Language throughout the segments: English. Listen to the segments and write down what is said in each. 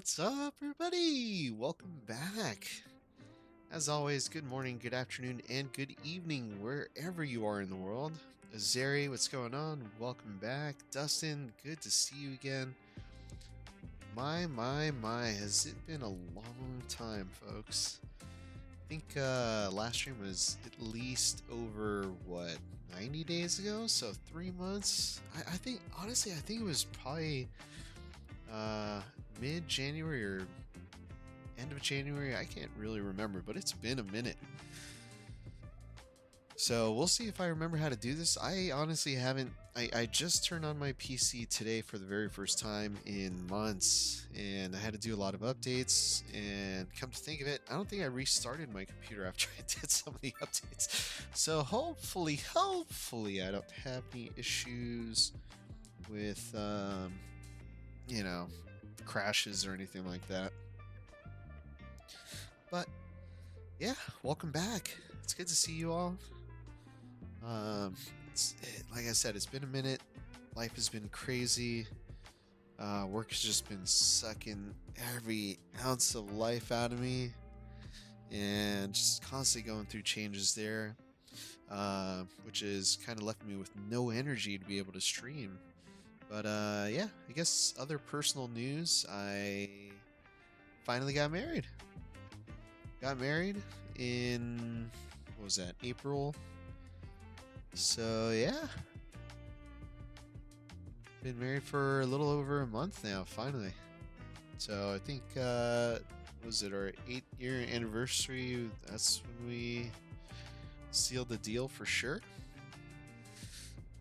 What's up, everybody? Welcome back. As always, good morning, good afternoon, and good evening, wherever you are in the world. Azeri, what's going on? Welcome back. Dustin, good to see you again. My, has it been a long time, folks? I think last stream was at least over, what, 90 days ago? So 3 months? I think, honestly, I think it was probably mid-January or end of January. I can't really remember, but it's been a minute. So we'll see if I remember how to do this. I honestly haven't. I just turned on my PC today for the very first time in months, and I had to do a lot of updates. And come to think of it, I don't think I restarted my computer after I did some of the updates. So hopefully I don't have any issues with, crashes or anything like that. But yeah, welcome back. It's good to see you all. Like I said, it's been a minute. Life has been crazy. Work has just been sucking every ounce of life out of me, and just constantly going through changes there, which has kind of left me with no energy to be able to stream. But yeah, I guess other personal news. I finally got married. Got married in, what was that, April? So yeah, been married for a little over a month now, finally. So I think, was it our 8-year anniversary? That's when we sealed the deal for sure.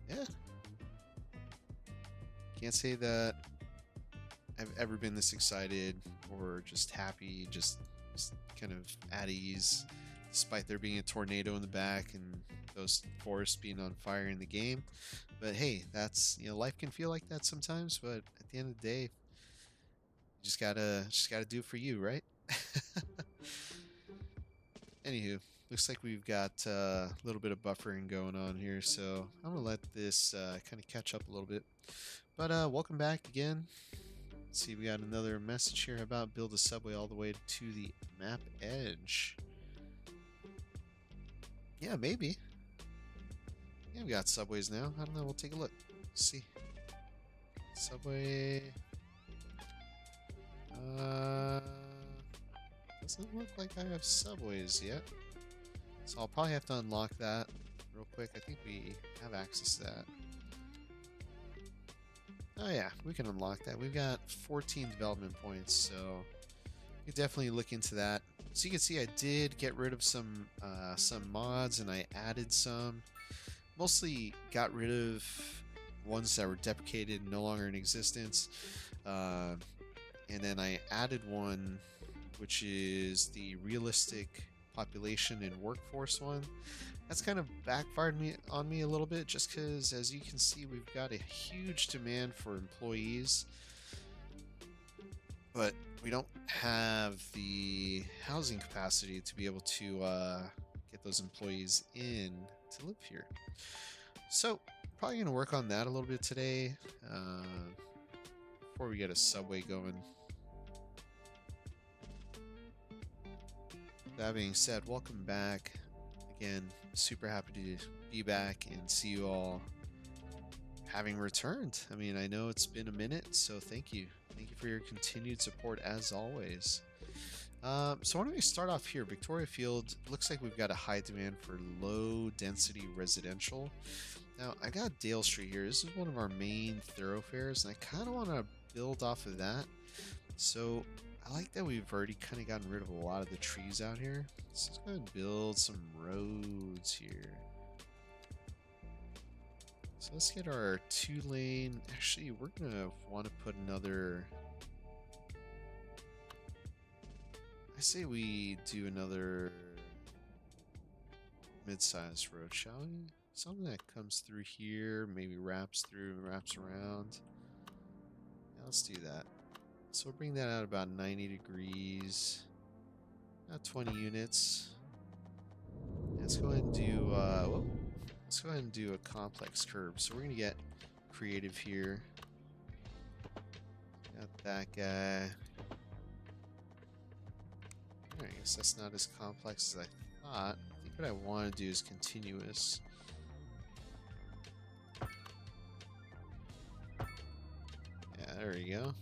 Yeah. Can't say that I've ever been this excited or just happy, just kind of at ease, despite there being a tornado in the back and those forests being on fire in the game. But hey, that's, life can feel like that sometimes, but at the end of the day, you just gotta do it for you, right? Anywho, looks like we've got a little bit of buffering going on here, so I'm gonna let this kind of catch up a little bit. But welcome back again. Let's see, we got another message here about build a subway all the way to the map edge. Yeah, maybe. Yeah, we got subways now. I don't know. We'll take a look. Let's see. Subway. Doesn't look like I have subways yet. So I'll probably have to unlock that real quick. I think we have access to that. Oh yeah, we can unlock that. We've got 14 development points, so we could definitely look into that. So you can see I did get rid of some mods, and I added some. Mostly got rid of ones that were deprecated and no longer in existence. And then I added one, which is the realistic population and workforce one. That's kind of backfired on me a little bit, just because, as you can see, we've got a huge demand for employees, but we don't have the housing capacity to be able to get those employees in to live here. So probably going to work on that a little bit today before we get a subway going. That being said, welcome back. Again, super happy to be back and see you all having returned. I mean, I know it's been a minute, so thank you. Thank you for your continued support as always. So why don't we start off here? Victoria Field, looks like we've got a high demand for low density residential. Now, I got Dale Street here. This is one of our main thoroughfares, and I kind of want to build off of that. So I like that we've already kind of gotten rid of a lot of the trees out here. So let's go ahead and build some roads here. So let's get our 2-lane. Actually, we're going to want to put another... I say we do another mid-sized road, shall we? Something that comes through here, maybe wraps through and wraps around. Yeah, let's do that. So we'll bring that out about 90 degrees. About 20 units. Let's go ahead and do let's go ahead and do a complex curve. So we're gonna get creative here. Got that guy. Alright, I guess that's not as complex as I thought. I think what I want to do is continuous. Yeah, there we go.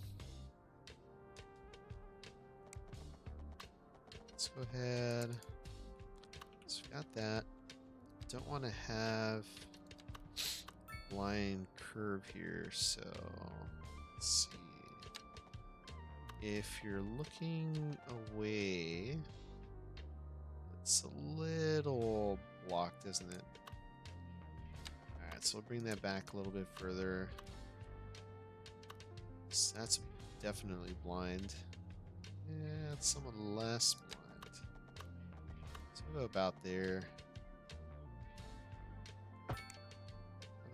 Let's go ahead. So we got that. Don't want to have line curve here, so let's see. If you're looking away, it's a little blocked, isn't it? Alright, so we'll bring that back a little bit further. So that's definitely blind. Yeah, it's somewhat less blind. So we'll go about there.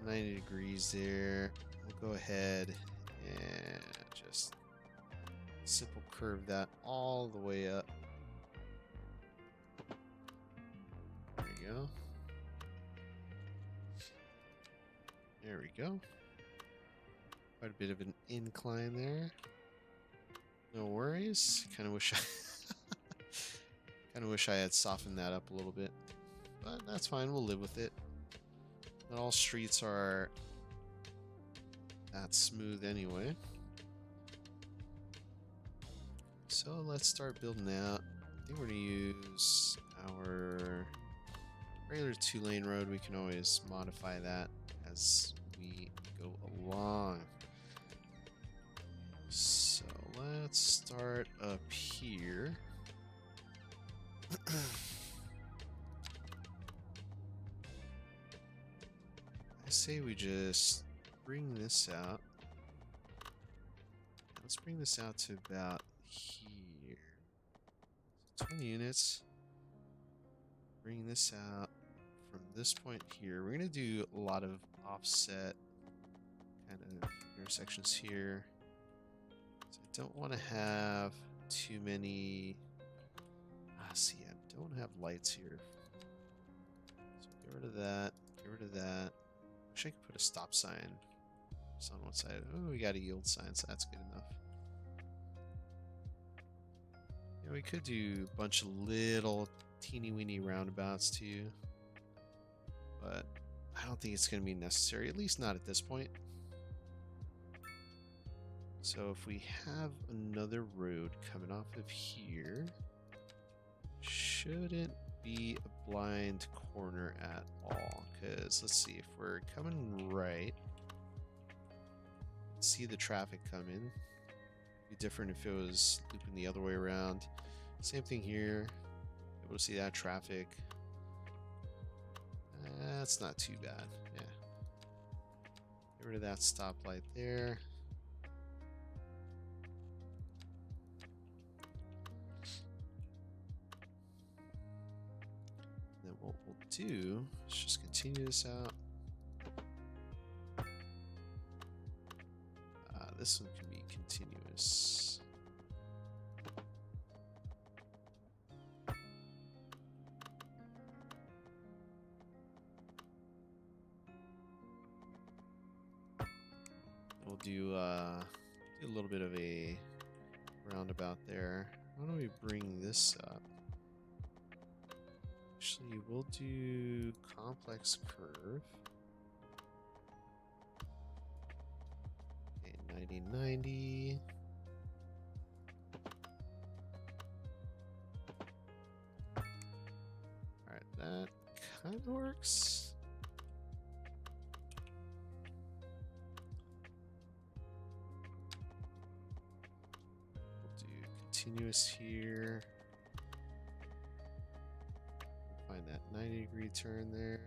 90 degrees there. We'll go ahead and just simple curve that all the way up. There we go. There we go. Quite a bit of an incline there. No worries. Kind of wish I had softened that up a little bit, but that's fine. We'll live with it. Not all streets are that smooth anyway. So let's start building out. I think we're going to use our regular 2-lane road. We can always modify that as we go along. So let's start up here. I say we just bring this out. Let's bring this out to about here. So 20 units. Bring this out from this point here. We're going to do a lot of offset kind of intersections here. So I don't want to have too many. See, I don't have lights here. So get rid of that. Get rid of that. Wish I could put a stop sign just on one side. Oh, we got a yield sign, so that's good enough. Yeah, we could do a bunch of little teeny weeny roundabouts too, but I don't think it's going to be necessary, at least not at this point. So if we have another road coming off of here, shouldn't be a blind corner at all, because let's see, if we're coming right, see the traffic come in. Be different if it was looping the other way around. Same thing here, able to see that traffic. That's not too bad. Yeah, get rid of that stoplight there. What we'll do is just continue this out. This one can be continuous. We'll do a little bit of a roundabout there. Why don't we bring this up? Actually, we'll do complex curve. Okay, 90-90. Alright, that kind of works. We'll do continuous here. Find that 90-degree turn there.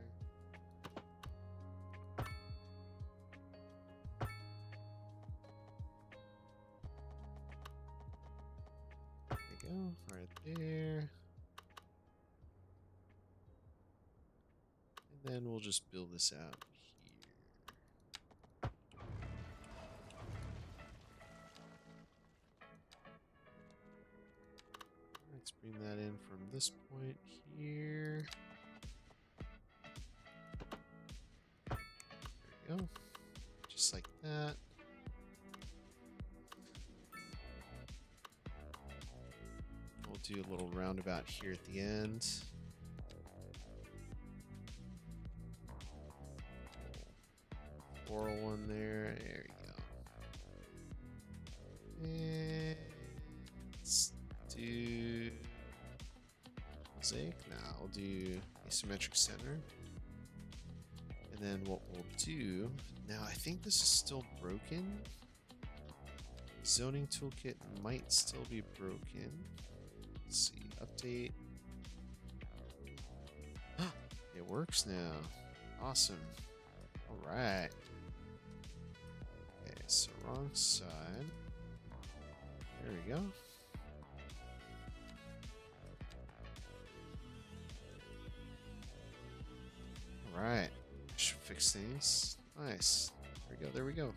There we go, right there. And then we'll just build this out here. Let's bring that in from this point here. There we go. Just like that. We'll we'll do a little roundabout here at the end. 401 there. There you go. And let's do mosaic. Now we'll do asymmetric center. And then what we'll do, now I think this is still broken. Zoning toolkit might still be broken. Let's see, update. It works now. Awesome. All right. Okay, so wrong side. There we go. All right. Should fix things. Nice. There we go. There we go.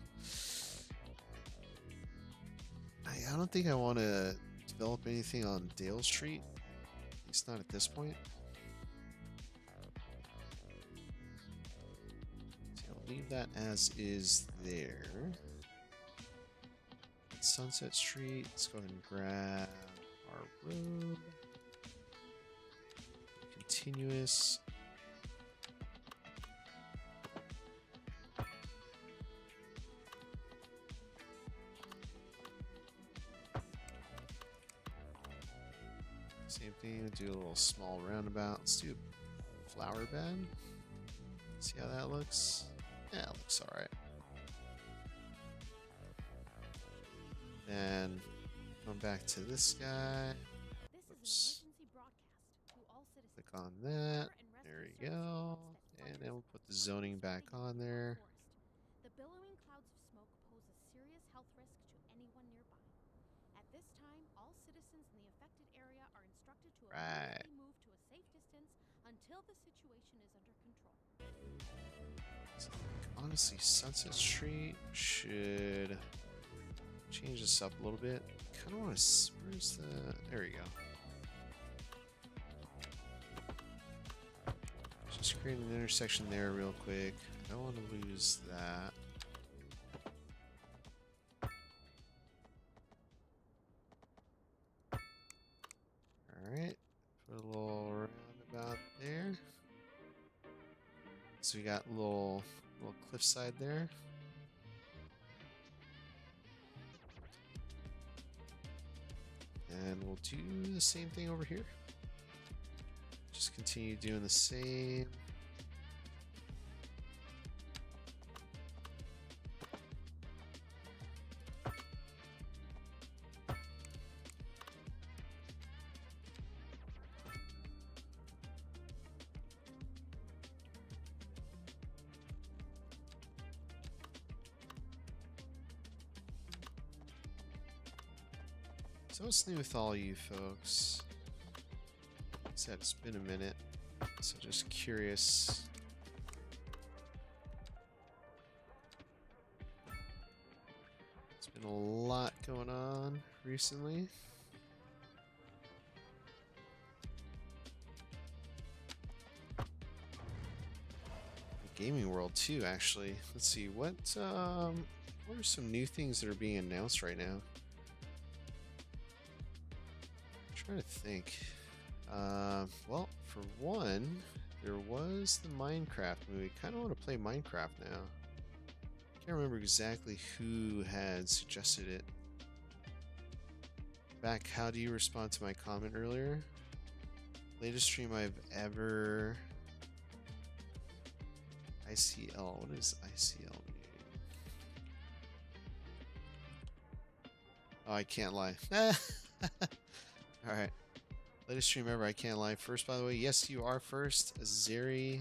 I don't think I want to develop anything on Dale Street. At least not at this point. So I'll leave that as is there. Sunset Street. Let's go ahead and grab our road. Continuous. Same thing, do a little small roundabout. Let's do a flower bed. See how that looks? Yeah, it looks alright. Then come back to this guy. Oops. Click on that. There we go. And then we'll put the zoning back on there. The billowing clouds of smoke pose a serious health risk to anyone nearby. At this time, all citizens in the affected area are instructed to immediately move to a safe distance until the situation is under control. So, honestly, Sunset Street should change this up a little bit. Kind of want to. Where's the? There we go. Just create an intersection there real quick. I don't want to lose that. Alright. Put a little roundabout there. So we got a little cliffside there. And we'll do the same thing over here. Just continue doing the same. So what's new with all you folks? Like I said, it's been a minute, so just curious. It's been a lot going on recently. The gaming world too, actually. Let's see, what are some new things that are being announced right now? Trying to think. Well, for one, there was the Minecraft movie. Kind of want to play Minecraft now. Can't remember exactly who had suggested it. Back, how do you respond to my comment earlier? Latest stream I've ever. ICL. What does ICL mean? Oh, I can't lie. Alright. Latest stream ever, I can't lie. First, by the way, yes, you are first. Zeri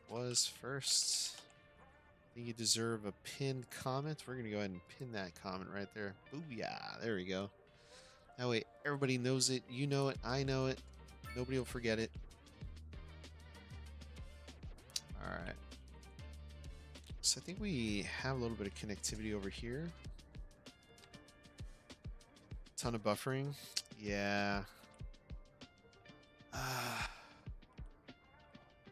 was first. I think you deserve a pinned comment. We're going to go ahead and pin that comment right there. Booyah. There we go. That way, everybody knows it. You know it. I know it. Nobody will forget it. Alright. So I think we have a little bit of connectivity over here. Ton of buffering. Yeah. I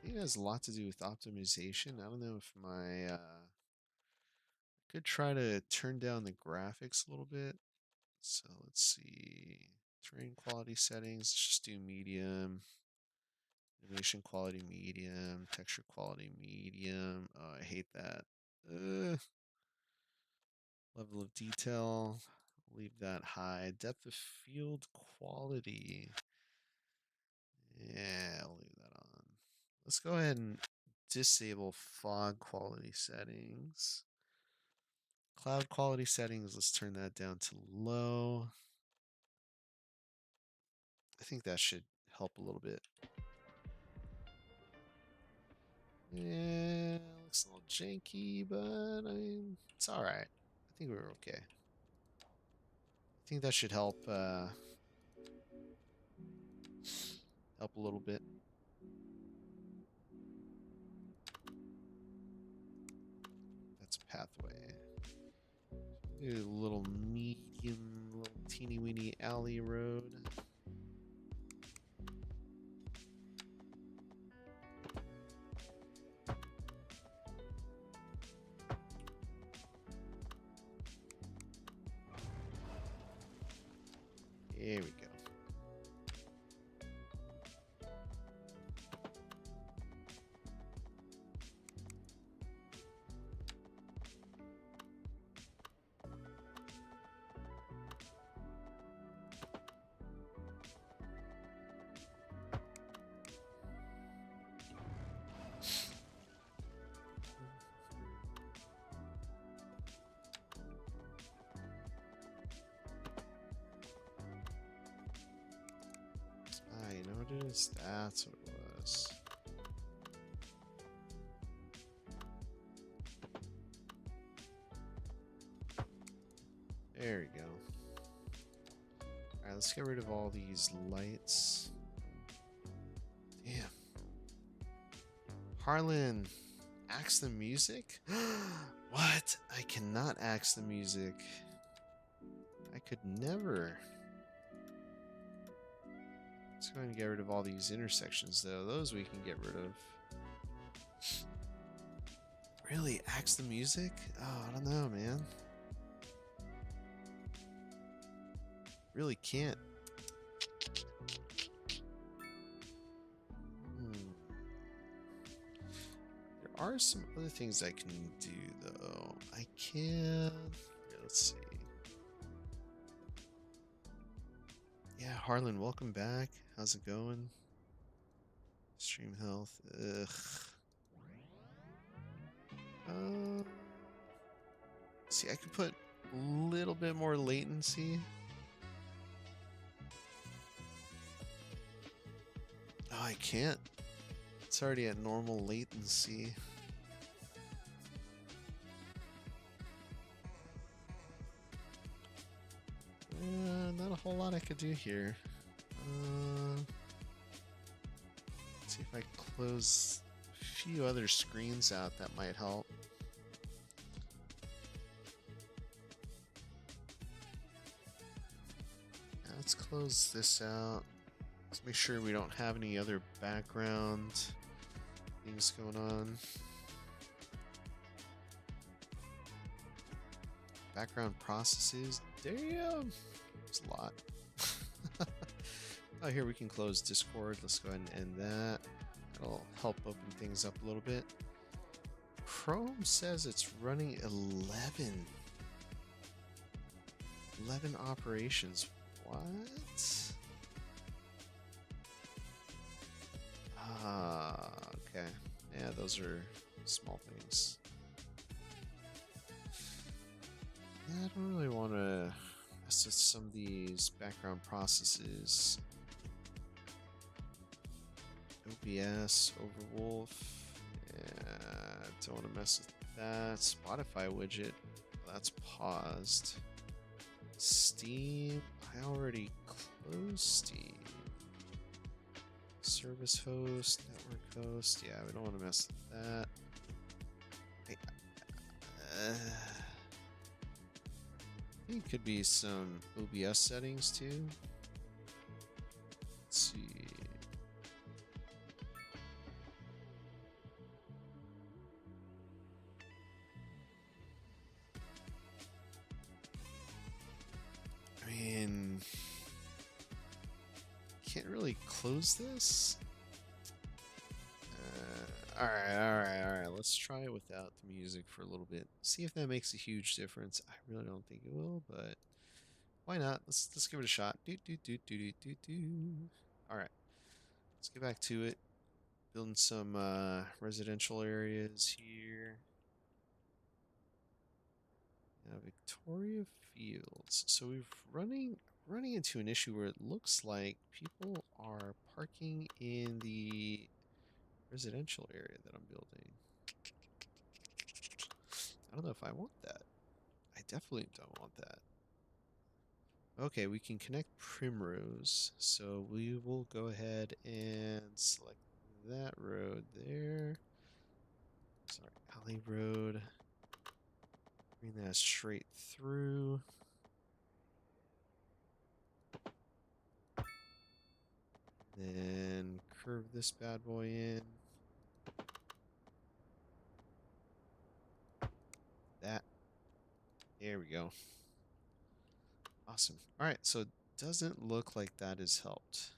think it has a lot to do with optimization. I don't know if my I could try to turn down the graphics a little bit. So let's see. Frame quality settings. Let's just do medium. Animation quality medium. Texture quality medium. Oh, I hate that. Level of detail. Leave that high. Depth of field quality. Yeah, I'll leave that on. Let's go ahead and disable fog quality settings. Cloud quality settings, let's turn that down to low. I think that should help a little bit. Yeah, looks a little janky, but I mean, it's all right. I think we're okay. I think that should help help a little bit. That's a pathway. Do a little medium, little teeny weeny alley road. Here we go. You know what it is? That's what it was. There we go. Alright, let's get rid of all these lights. Damn. Harlan, axe the music? What? I cannot axe the music. I could never. Let's go ahead and get rid of all these intersections, though. Those we can get rid of. Really? Axe the music? Oh, I don't know, man. Really can't. There are some other things I can do, though. I can. Here, let's see. Yeah, Harlan, welcome back. How's it going? Stream health. Ugh. See, I could put a little bit more latency. Oh, I can't. It's already at normal latency. Not a whole lot I could do here. Let's see if I close a few other screens out, that might help. Let's close this out. Let's make sure we don't have any other background things going on. Background processes. Damn! There's a lot. Oh, here we can close Discord. Let's go ahead and end that. That'll help open things up a little bit. Chrome says it's running 11 operations. What? Ah, okay. Yeah, those are small things. I don't really want to mess with some of these background processes. OBS, Overwolf. Yeah, don't want to mess with that. Spotify widget. That's paused. Steam. I already closed Steam. Service host, network host. Yeah, we don't want to mess with that. I think it could be some OBS settings too. Let's see. I mean, can't really close this. All right. Let's try it without the music for a little bit. See if that makes a huge difference. I really don't think it will, but why not? Let's give it a shot. All right, let's get back to it. Building some residential areas here. Now Victoria Fields. So we're running into an issue where it looks like people are parking in the residential area that I'm building. I don't know if I want that. I definitely don't want that. Okay, we can connect Primrose, so we will go ahead and select that road there. Sorry, Alley Road. Bring that straight through. Then curve this bad boy in. That. There we go. Awesome. All right, so it doesn't look like that has helped.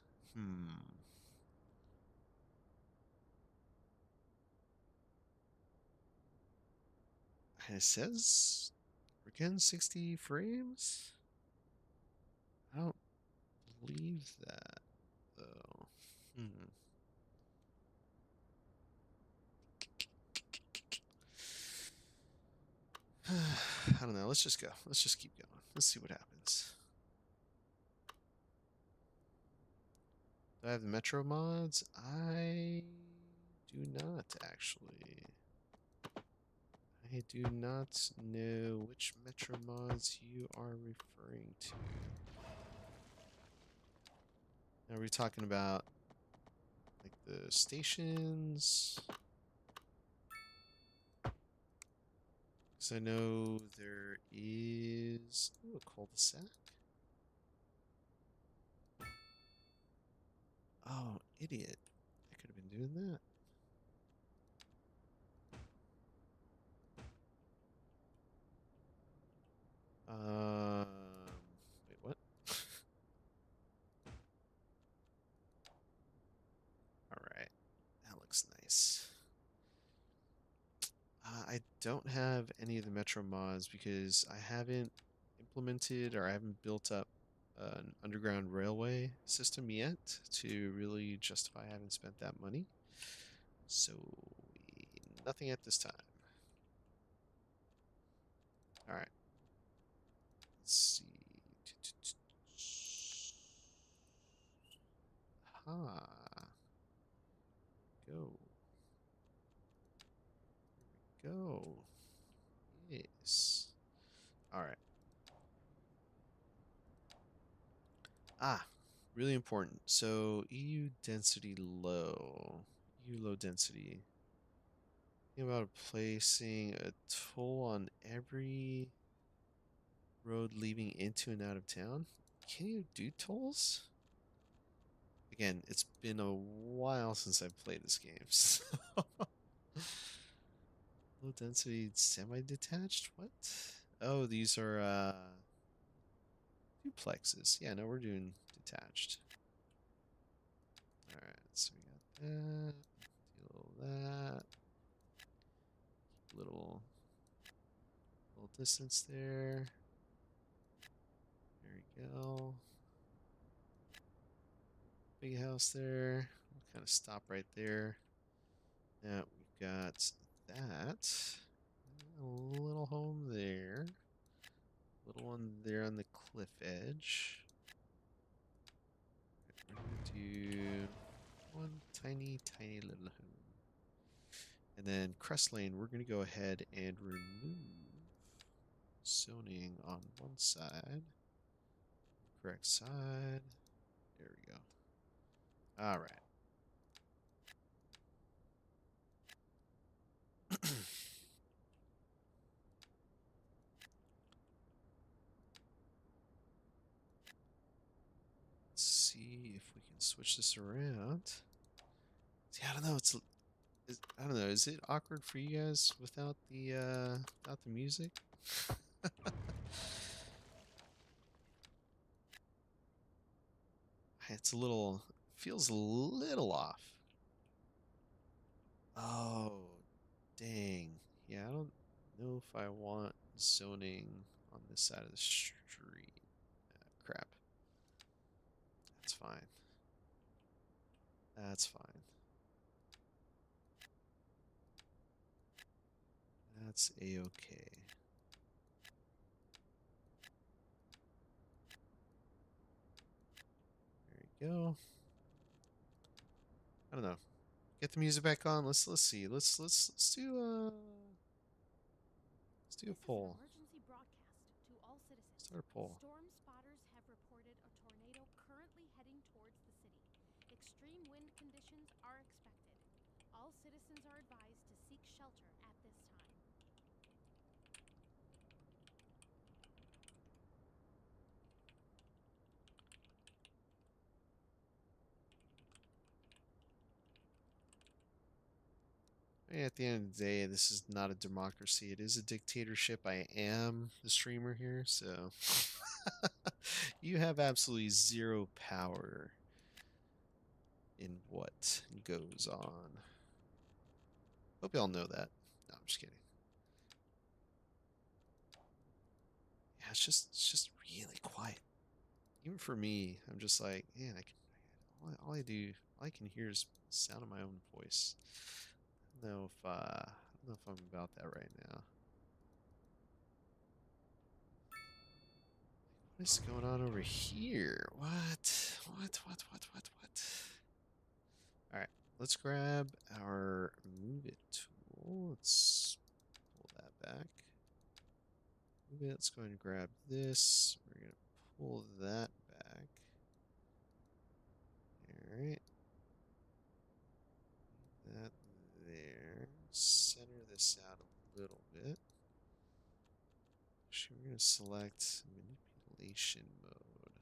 And it says we're getting 60 frames. I don't believe that though. I don't know. Let's just go. Let's just keep going. Let's see what happens. Do I have the Metro mods? I do not, actually. I do not know which Metro mods you are referring to. Are we talking about, like, the stations? Because I know there is... Ooh, a cul-de-sac? Oh, idiot. I could have been doing that. Wait, what? Alright, that looks nice. I don't have any of the Metro mods because I haven't implemented or I haven't built up an underground railway system yet to really justify having spent that money. So, nothing at this time. Alright. Let's see. Ha. Go. Here we go. Yes. Alright. Ah, really important. So EU density low. EU low density. Think about placing a toll on every road leaving into and out of town. Can you do tolls? Again, it's been a while since I've played this game. So low density semi-detached? What? Oh, these are duplexes. Yeah, no, we're doing detached. Alright, so we got that. Deal that. Little distance there. There we go. Big house there. We'll kind of stop right there. Now we've got that. A little home there. Little one there on the cliff edge. We're gonna do one tiny little home. And then Crest Lane, we're gonna go ahead and remove zoning on one side. Correct side. There we go. All right. Let's see if we can switch this around. See, I don't know. I don't know. Is it awkward for you guys without the music? It's a little, feels a little off. Oh, dang. Yeah, I don't know if I want zoning on this side of the street. Crap. That's fine. That's fine. That's a-okay. There you go. I don't know. Get the music back on. Let's see. Let's do a This is an poll. emergency broadcast to all citizens. Start a poll. Storm spotters have reported a tornado currently heading towards the city. Extreme wind conditions are expected. All citizens are advised to seek shelter at this time. At the end of the day, this is not a democracy. It is a dictatorship. I am the streamer here, so you have absolutely zero power in what goes on. Hope y'all know that. No, I'm just kidding. Yeah, it's just really quiet. Even for me, I'm just like, man, all I can hear is the sound of my own voice. I don't know if I'm about that right now. What is going on over here? What? What? All right, let's grab our move it tool. Let's pull that back. Move it. Let's go ahead and grab this. We're gonna pull that back. All right. That there. Center this out a little bit. Actually, we're gonna select manipulation mode.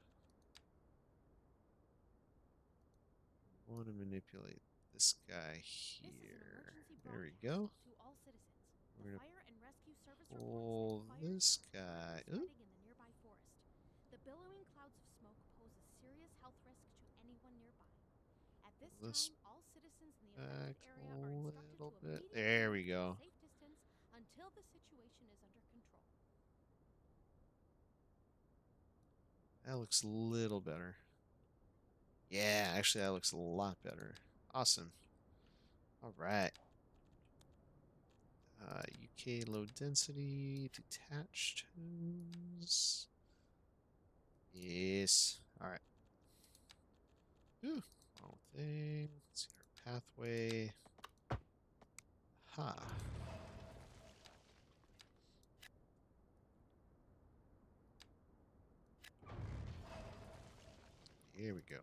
We want to manipulate this guy here. There we go. To all citizens. We're gonna Fire and rescue service pull this guy. Ooh. spreading in the nearby forest. The billowing clouds of smoke pose a serious health risk to anyone nearby. At this time, all citizens in the Back affected area a are instructed little to bit. immediately There we move to a go. safe distance until the situation is under control. That looks a little better. Yeah, actually, that looks a lot better. Awesome. All right. UK low density, detached homes. Yes. All right. Ooh, wrong thing. Let's see our pathway. Ha. Here we go.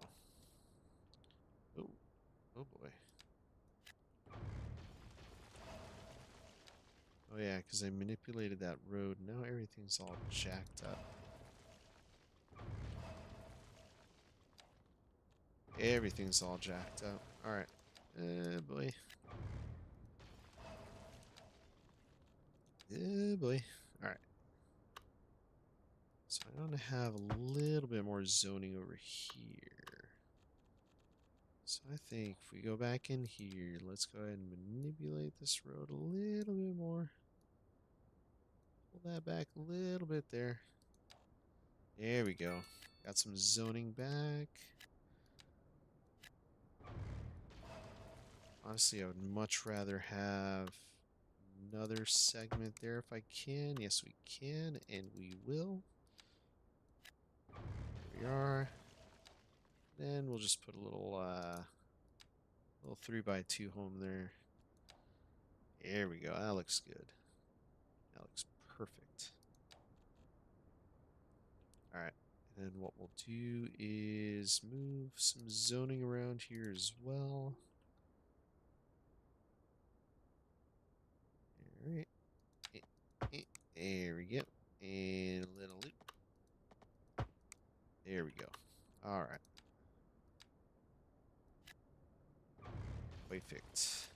Oh, oh boy. Oh yeah, because I manipulated that road. Now everything's all jacked up. Everything's all jacked up. All right. Boy. Boy. All right. So I want to have a little bit more zoning over here. So I think if we go back in here, let's go ahead and manipulate this road a little bit more. Pull that back a little bit there. There we go. Got some zoning back. Honestly, I would much rather have another segment there if I can. Yes, we can, and we will. There we are. Then we'll just put a little 3x2 home there. There we go. That looks good. That looks perfect. All right. And then what we'll do is move some zoning around here as well. All right. There we go. And a little loop. There we go. All right. Perfect.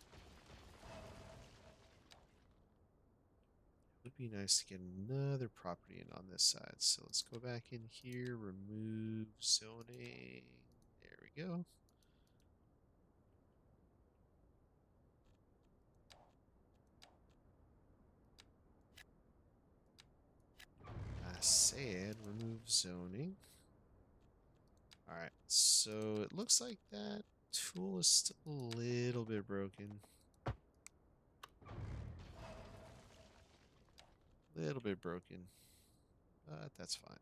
It would be nice to get another property in on this side. So let's go back in here, remove zoning, we go. I said remove zoning. Alright, so it looks like that tool is still a little bit broken. Little bit broken, but that's fine.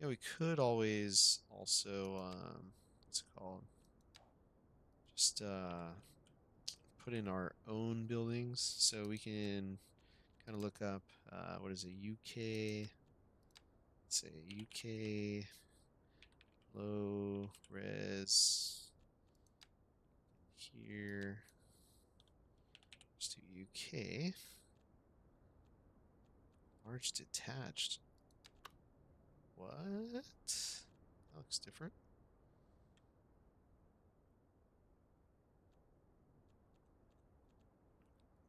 Yeah, we could always also, what's it called? Just put in our own buildings so we can kind of look up, what is it, UK, let's say UK low res here, let's do UK, large detached. What? That looks different.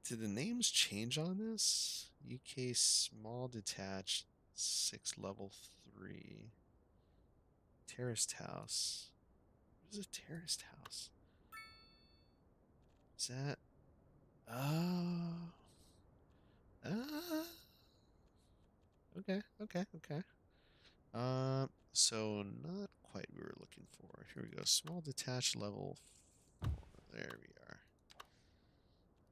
Did the names change on this? UK small detached 6 level 3. Terraced house. What is a terraced house? Is that oh okay, okay, okay. So not quite what we were looking for. Here we go. Small detached level 4. There we are.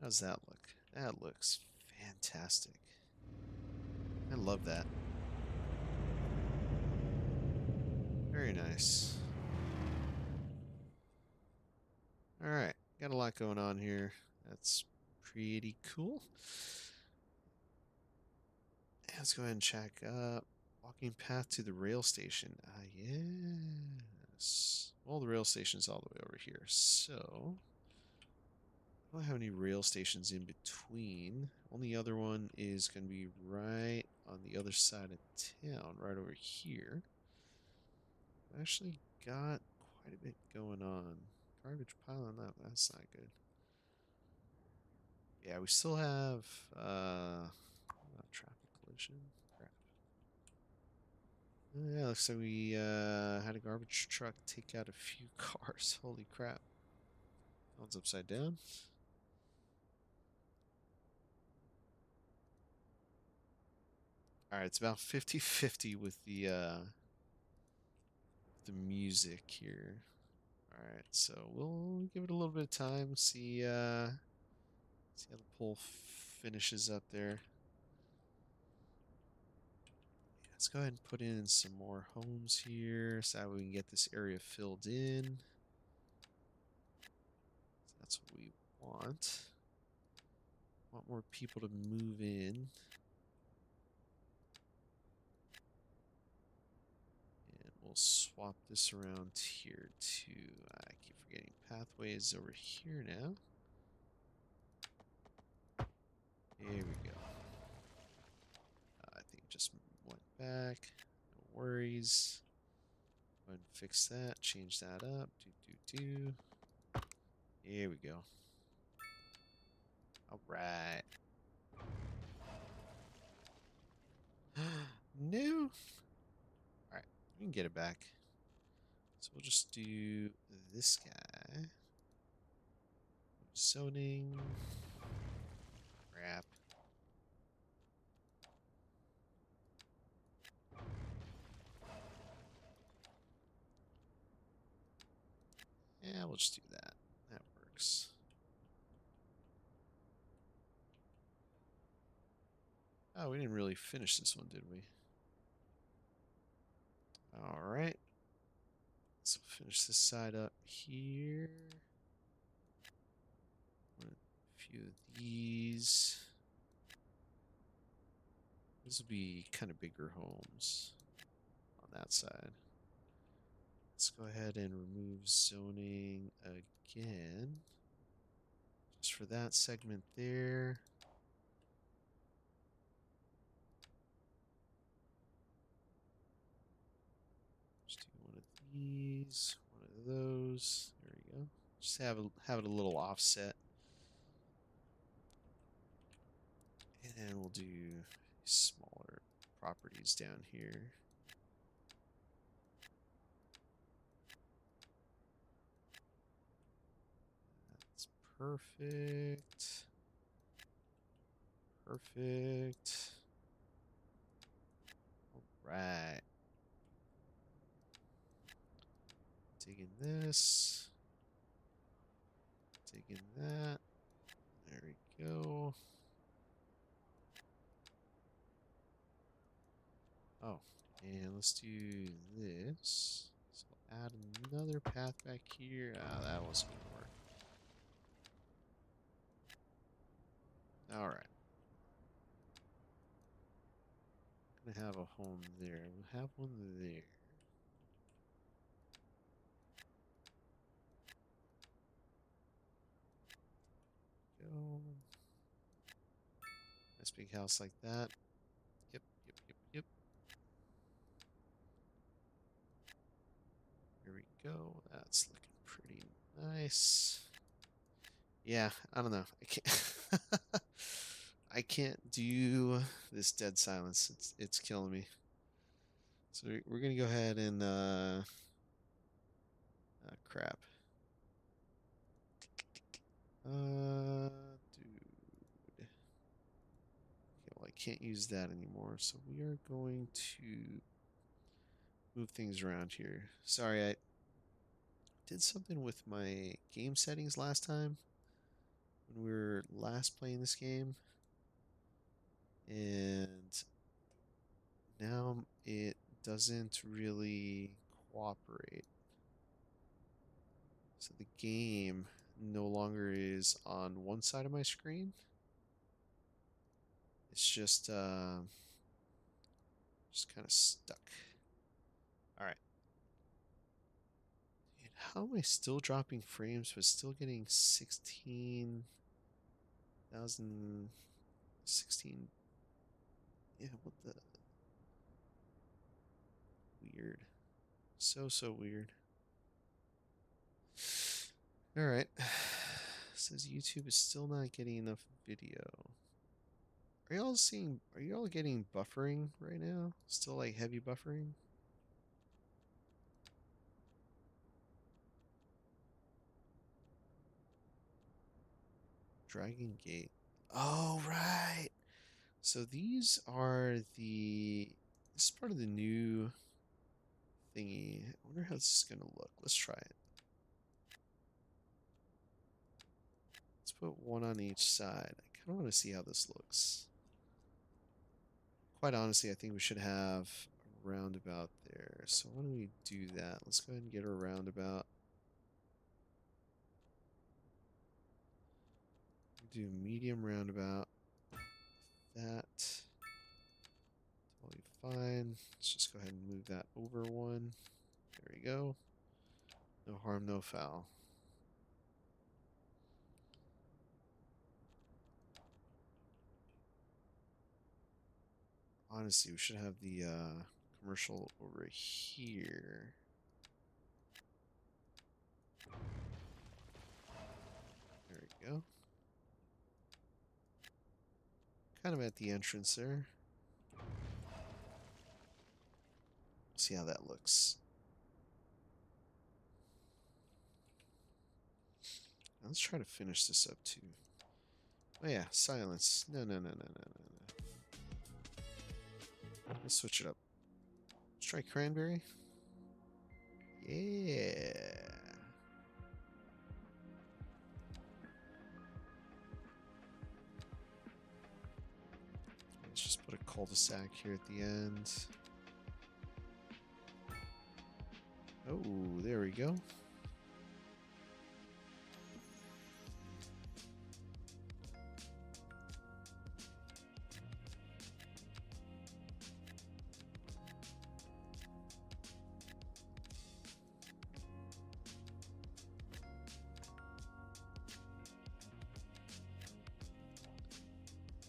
How's that look? That looks fantastic. I love that. Very nice. Alright, got a lot going on here. That's pretty cool. Let's go ahead and check walking path to the rail station. Yes. Well, the rail station's all the way over here. So, I don't have any rail stations in between. Only other one is going to be right on the other side of town, right over here. I've actually got quite a bit going on. Garbage pile on that. That's not good. Yeah, we still have traffic collision. Crap. Yeah, looks like we had a garbage truck take out a few cars. Holy crap. That one's upside down. Alright, it's about 50-50 with the music here. Alright, so we'll give it a little bit of time, see how the poll finishes up there. Let's go ahead and put in some more homes here so that we can get this area filled in. So that's what we want. Want more people to move in. And we'll swap this around here too. I keep forgetting pathways over here now. There we go. I think it just went back. No worries. Go ahead and fix that. Change that up. Do. Here we go. All right. No. All right. We can get it back. So we'll just do this guy. Zoning. Crap. Yeah, we'll just do that. That works. Oh, we didn't really finish this one, did we? All right. So finish this side up here. A few of these. These will be kind of bigger homes on that side. Let's go ahead and remove zoning again. Just for that segment there. Just do one of these, one of those. There we go. Just have it a little offset. And then we'll do smaller properties down here. Perfect. Perfect. All right. Digging this. Digging that. There we go. Oh, and let's do this. So add another path back here. Ah, that wasn't gonna work. All right. Gonna have a home there. We'll have one there. Go. Nice big house like that. Yep, yep, yep, yep. Here we go. That's looking pretty nice. Yeah, I don't know. I can't. I can't do this dead silence. It's killing me. So we're gonna go ahead and crap. Dude. Okay, well, I can't use that anymore. So we are going to move things around here. Sorry, I did something with my game settings last time when we were last playing this game, and now it doesn't really cooperate. So the game no longer is on one side of my screen. It's just kind of stuck. All right. Dude, how am I still dropping frames but still getting 16,000 16? Yeah, what the weird. So weird. All right. Says YouTube is still not getting enough video. Are y'all getting buffering right now? Still like heavy buffering? Dragon Gate. Oh, right. So these are this is part of the new thingy. I wonder how this is gonna look. Let's try it. Let's put one on each side. I kind of want to see how this looks. Quite honestly, I think we should have a roundabout there. So why don't we do that? Let's go ahead and get a roundabout. Do medium roundabout. That. Totally fine. Let's just go ahead and move that over one. There we go. No harm, no foul. Honestly, we should have the commercial over here. There we go. Kind of at the entrance there. See how that looks. Now let's try to finish this up too. Oh yeah, silence. No. Let's switch it up. Let's try cranberry. Yeah. Let's just put a cul-de-sac here at the end. Oh, there we go.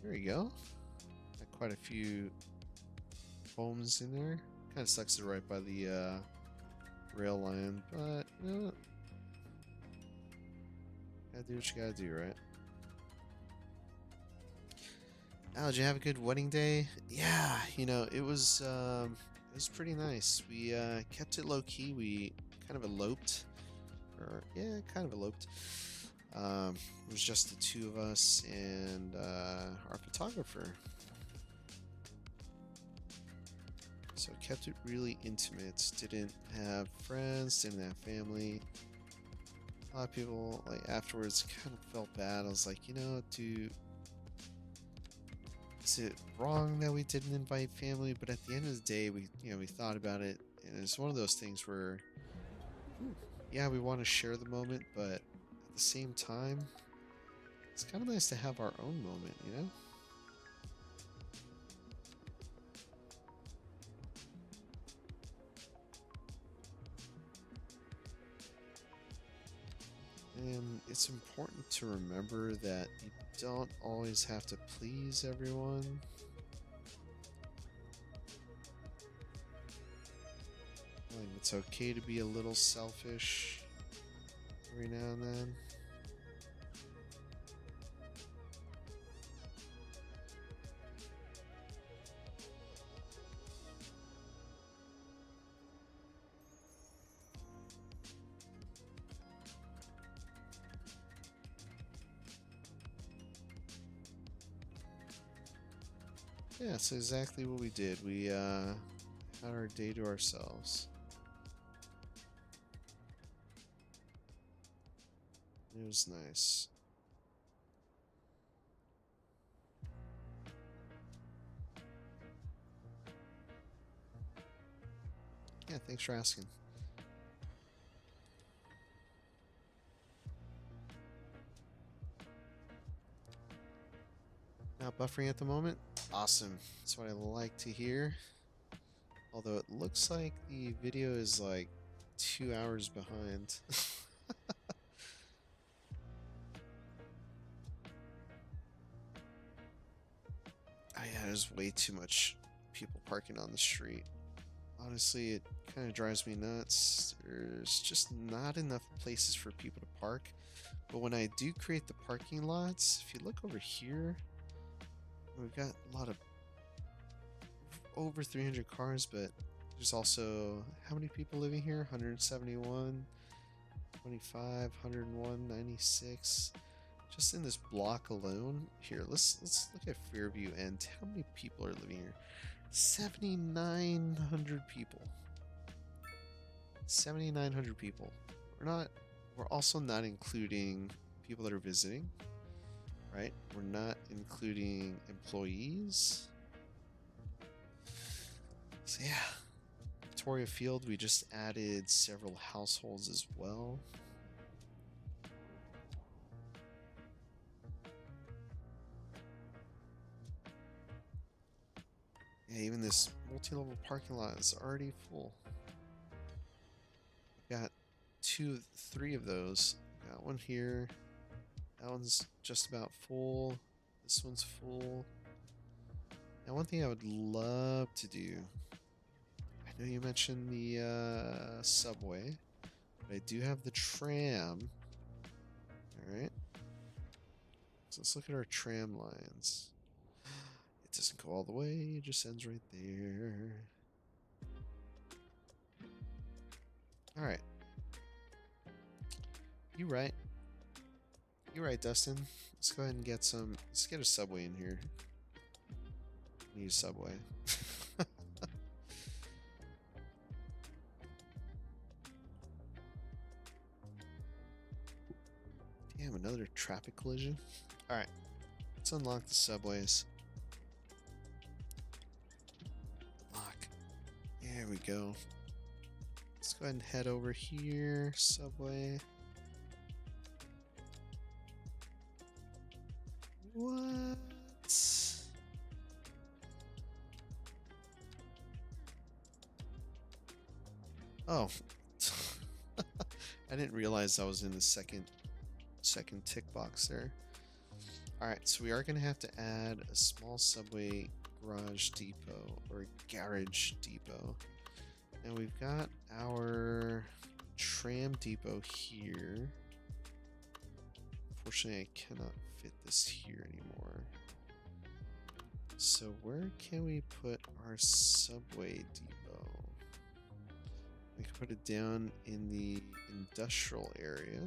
There we go. Got quite a few homes in there. Kind of sucks they're right by the rail line, but you know, gotta do what you gotta do, right? Al, did you have a good wedding day? Yeah, it was pretty nice. We kept it low key. We kind of eloped, or yeah, kind of eloped. It was just the two of us and our photographer. So it kept it really intimate. Didn't have friends, didn't have family. A lot of people, like, afterwards kind of felt bad. I was like, you know, is it wrong that we didn't invite family? But at the end of the day, we thought about it, and it's one of those things where, yeah, we want to share the moment, but at the same time, it's kind of nice to have our own moment, you know? And it's important to remember that you don't always have to please everyone. Like, it's okay to be a little selfish every now and then. Yeah, that's exactly what we did. We had our day to ourselves. It was nice. Yeah, thanks for asking. Not buffering at the moment? Awesome. That's what I like to hear. Although it looks like the video is like 2 hours behind. Oh yeah, there's way too much people parking on the street. Honestly, it kind of drives me nuts. There's just not enough places for people to park. But when I do create the parking lots, if you look over here, we've got a lot of over 300 cars, but there's also how many people living here? 171, 25, 101, 96. Just in this block alone. Here, let's look at Fairview End. How many people are living here? 7,900 people. 7,900 people. We're also not including people that are visiting, right? We're not including employees. So yeah, Victoria Field, we just added several households as well. Yeah, even this multi-level parking lot is already full. We've got three of those. Got one here. That one's just about full. This one's full. Now, one thing I would love to do. I know you mentioned the subway, but I do have the tram. All right. So let's look at our tram lines. It doesn't go all the way. It just ends right there. All right. You right. You're right, Dustin. Let's go ahead and get some. Let's get a subway in here. Need a subway. Damn, another traffic collision. All right, let's unlock the subways. Unlock. There we go. Let's go ahead and head over here. Subway. What? Oh. I didn't realize I was in the second tick box there. Alright, so we are going to have to add a small subway garage depot or garage depot. Now we've got our tram depot here. Unfortunately, I cannot fit this here anymore. So where can we put our subway depot? We can put it down in the industrial area.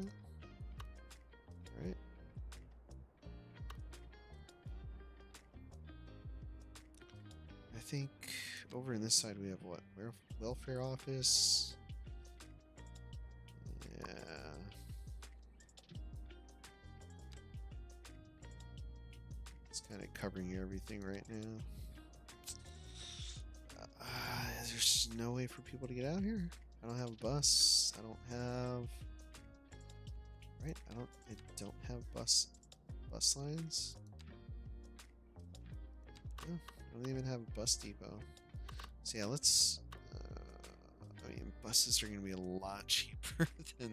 right? I think over in this side we have what? Welfare office. Yeah. It's kind of covering everything right now. There's no way for people to get out here. I don't have a bus. I don't have. Right? I don't have bus lines. No, I don't even have a bus depot. So yeah, let's. I mean, buses are going to be a lot cheaper than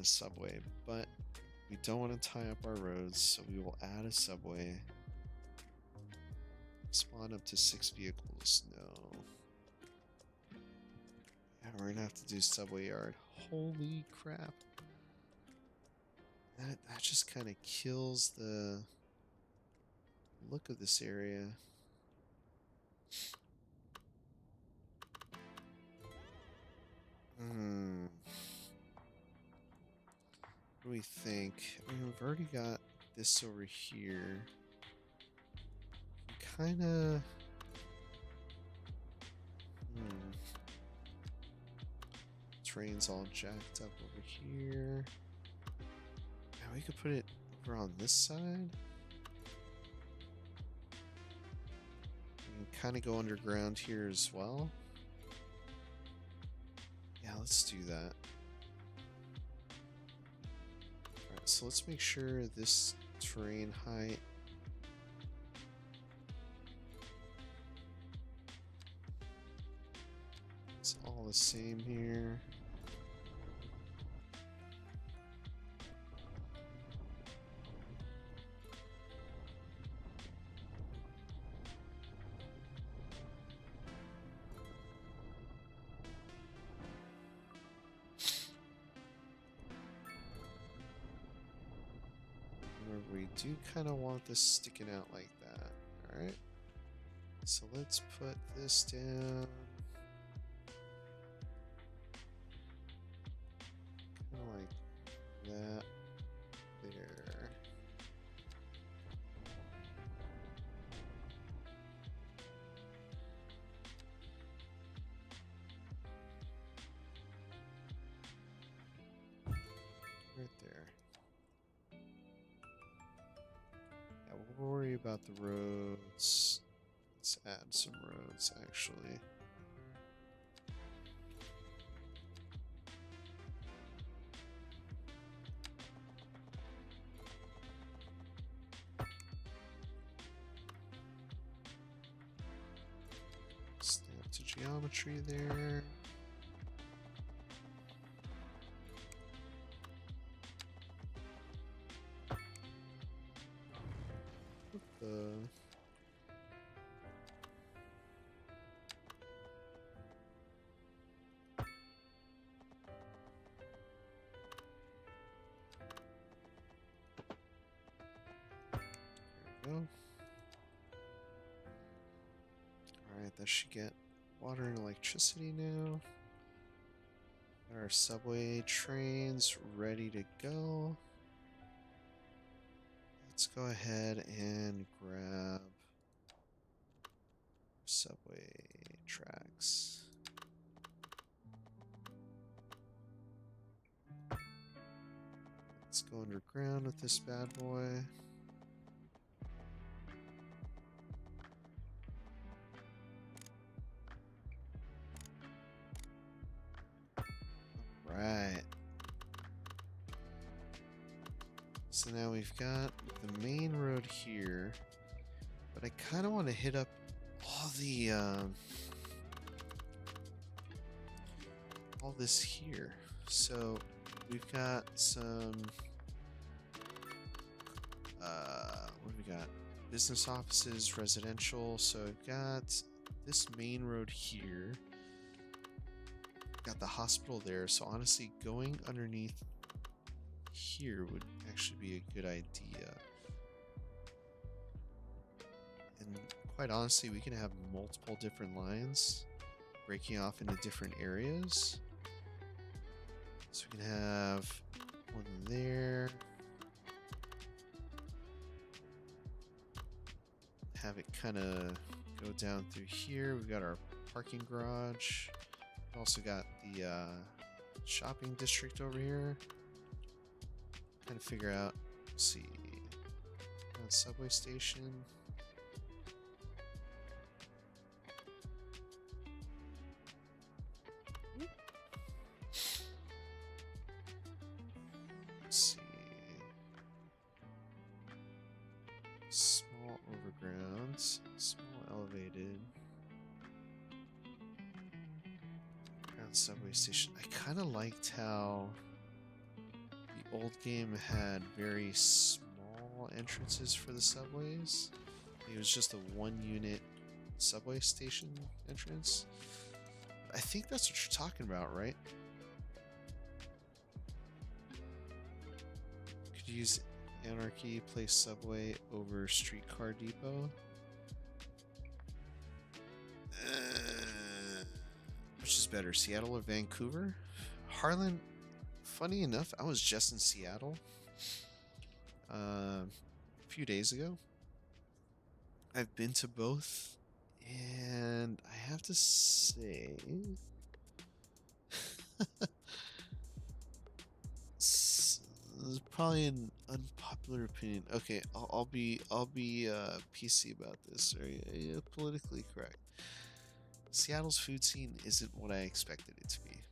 a subway, but we don't want to tie up our roads, so we will add a subway. Spawn up to 6 vehicles. No. Yeah, we're gonna have to do subway yard. Holy crap! That just kind of kills the look of this area. What do we think? I mean, we've already got this over here. Kind of. Train's all jacked up over here. Now we could put it over on this side. And kind of go underground here as well. Yeah, let's do that. Alright, so let's make sure this terrain height is all the same here. We do kind of want this sticking out like that. Alright. So let's put this down. Kind of like that. There. Right there. We'll worry about the roads. Let's add some roads, actually. Snap to geometry there. Alright, that should get water and electricity now. Got our subway trains ready to go. Let's go ahead and grab subway tracks. Let's go underground with this bad boy. Right. So now we've got the main road here, but I kind of want to hit up all the all this here. So we've got some what have we got? Business offices, residential. So I've got this main road here. Got the hospital there. So honestly, going underneath here would actually be a good idea. And quite honestly, we can have multiple different lines breaking off into different areas. So we can have one there. Have it kind of go down through here. We've got our parking garage. We've also got the shopping district over here. Kind of figure out, let's see, subway station. Let's see. Small overgrounds, small elevated. Ground subway station. I kind of liked how the old game had very small entrances for the subways. It was just a one unit subway station entrance. I think that's what you're talking about, right? Could you use Anarchy, place subway over streetcar depot? Which is better, Seattle or Vancouver? Harlan, funny enough, I was just in Seattle a few days ago. I've been to both, and I have to say, this is probably an unpopular opinion. Okay, I'll be PC about this, or politically correct. Seattle's food scene isn't what I expected it to be.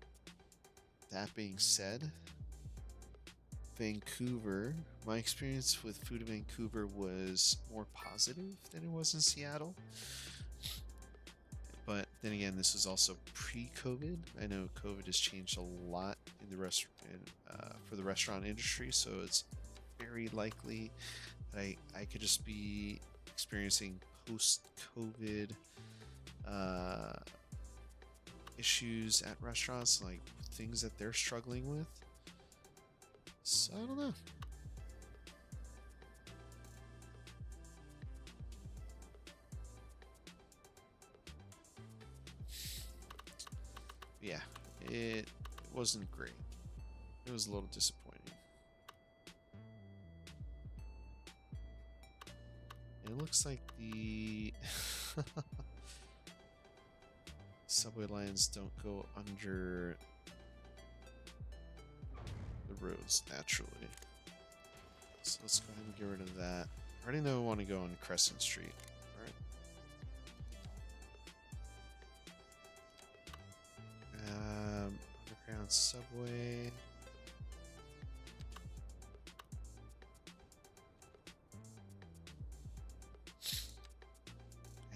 That being said, Vancouver, my experience with food in Vancouver was more positive than it was in Seattle. But then again, this was also pre-COVID. I know COVID has changed a lot in the for the restaurant industry, so it's very likely that I could just be experiencing post-COVID issues at restaurants, like things that they're struggling with. So I don't know. Yeah, it wasn't great. It was a little disappointing. It looks like the subway lines don't go under the roads naturally. So let's go ahead and get rid of that. I already know I want to go on Crescent Street. Alright. Underground subway.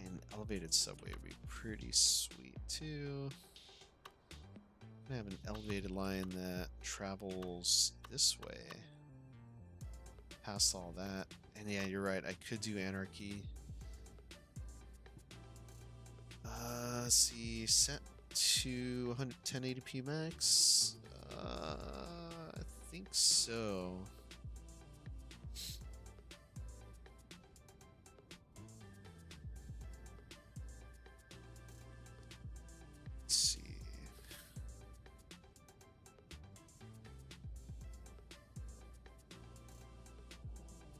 An elevated subway would be pretty sweet too. I have an elevated line that travels this way. Past all that. And yeah, you're right. I could do Anarchy. Let's see. Set to 1080p max. I think so. Let's see.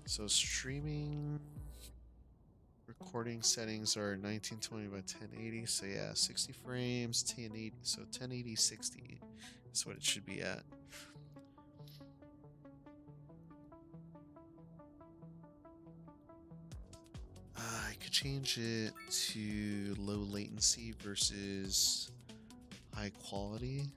So streaming recording settings are 1920 by 1080. So yeah, 60 frames, 1080. So 1080 60 is what it should be at. I could change it to low latency versus high quality.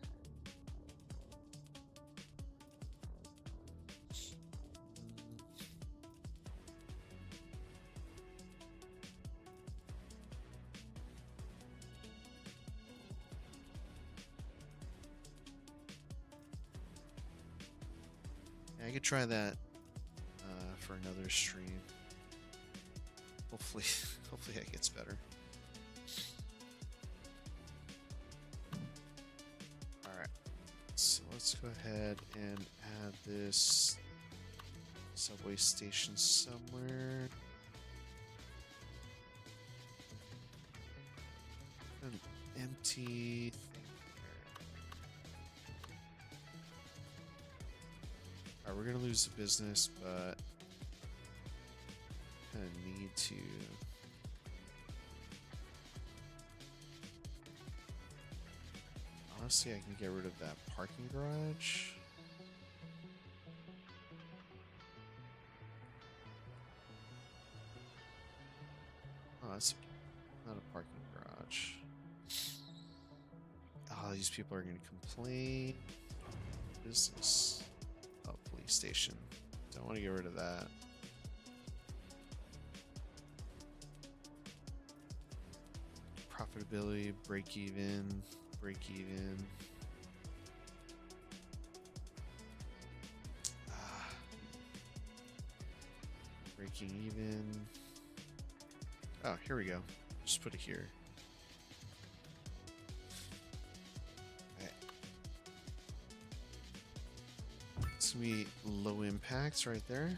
I could try that for another stream. Hopefully, hopefully that gets better. All right, so let's go ahead and add this subway station somewhere. An empty. Alright, we're gonna lose the business, but kind of need to. Honestly, I can get rid of that parking garage. Oh, that's not a parking garage. Oh, these people are going to complain. Business. Oh, police station. Don't want to get rid of that. Profitability, break even, break even. Breaking even. Oh, here we go. Just put it here. Okay. It's gonna be low impacts right there.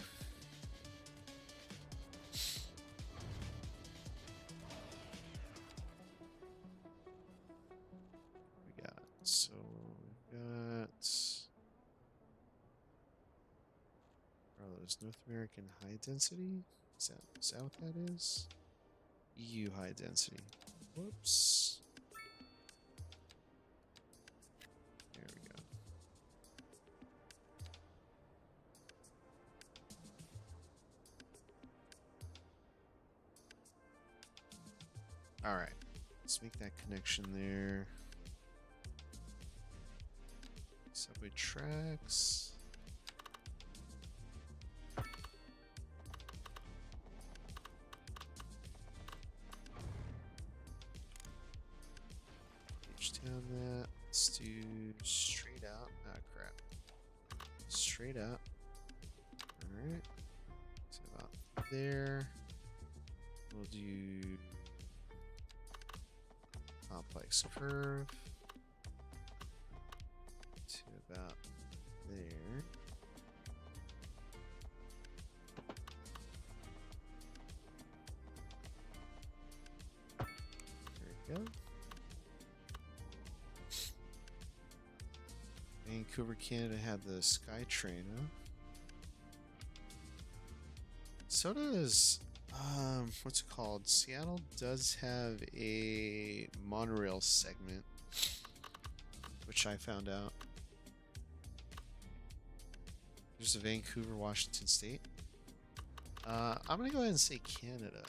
We got so we got are those North American high density? Is that what that is? EU high density. Whoops. There we go. All right. Let's make that connection there. Subway tracks. Down that. Let's do straight out. Ah, crap. Straight up. Alright. So about there. We'll do complex curve to about there. There we go. Vancouver, Canada had the SkyTrain, huh? So does, what's it called? Seattle does have a monorail segment, which I found out. There's a Vancouver, Washington State. I'm gonna go ahead and say Canada.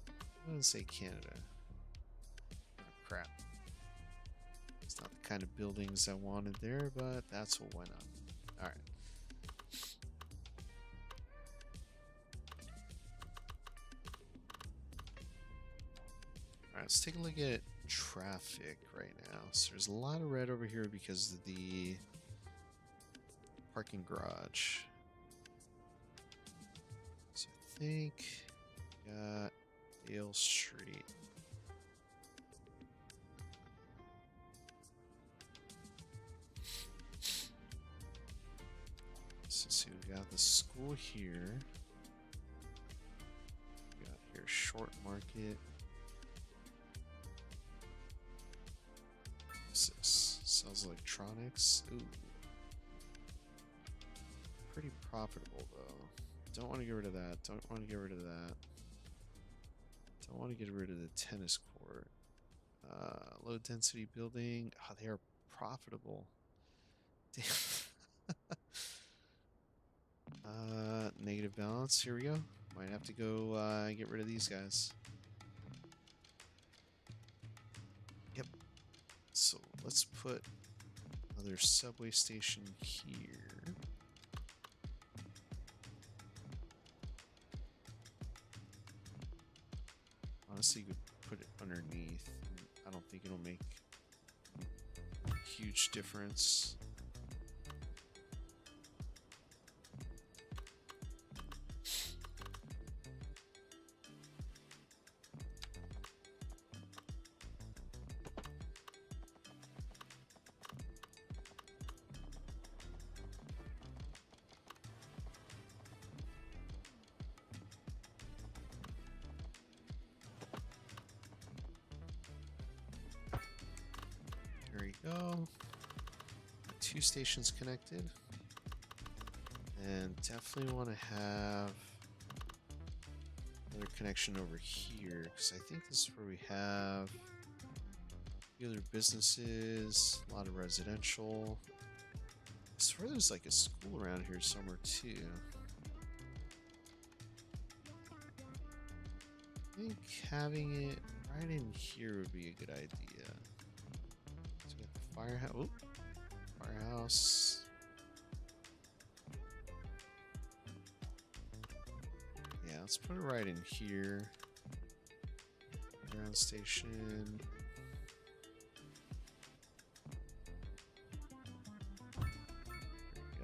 I'm gonna say Canada. Oh, crap. It's not the kind of buildings I wanted there, but that's what went on. Alright. Alright, let's take a look at traffic right now. So there's a lot of red over here because of the parking garage. So I think we got Dale Street. So see, we got the school here. We got here Short Market. What's this? Sells electronics. Ooh. Pretty profitable though. Don't want to get rid of that. Don't want to get rid of that. Don't want to get rid of the tennis court. Low density building. Oh, they are profitable. Damn. Negative balance. Here we go. Might have to go get rid of these guys. Yep. So let's put another subway station here. Honestly, you could put it underneath. I don't think it'll make a huge difference. There you go. Two stations connected. And definitely want to have another connection over here, because I think this is where we have other businesses, a lot of residential. I swear there's like a school around here somewhere too. I think having it right in here would be a good idea. So we got the firehouse. Oh, firehouse. Yeah, let's put it right in here. Ground station.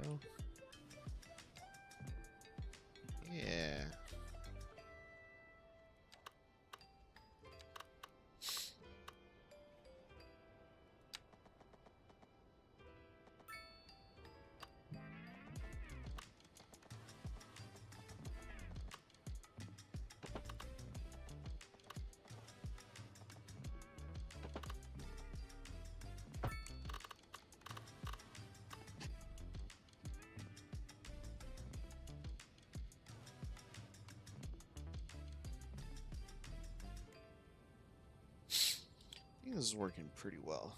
There we go. Yeah. I think this is working pretty well.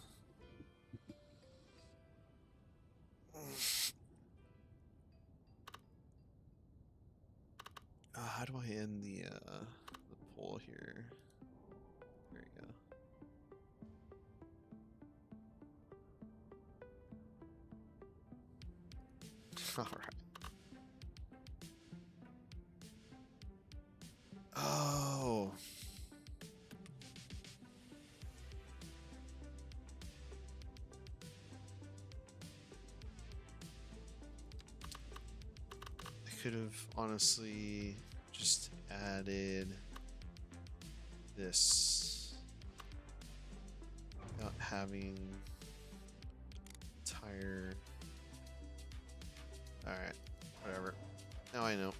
How do I end the poll here? There you go. All right. Oh. I could have honestly just added this without having entire. All right, whatever. Now I know.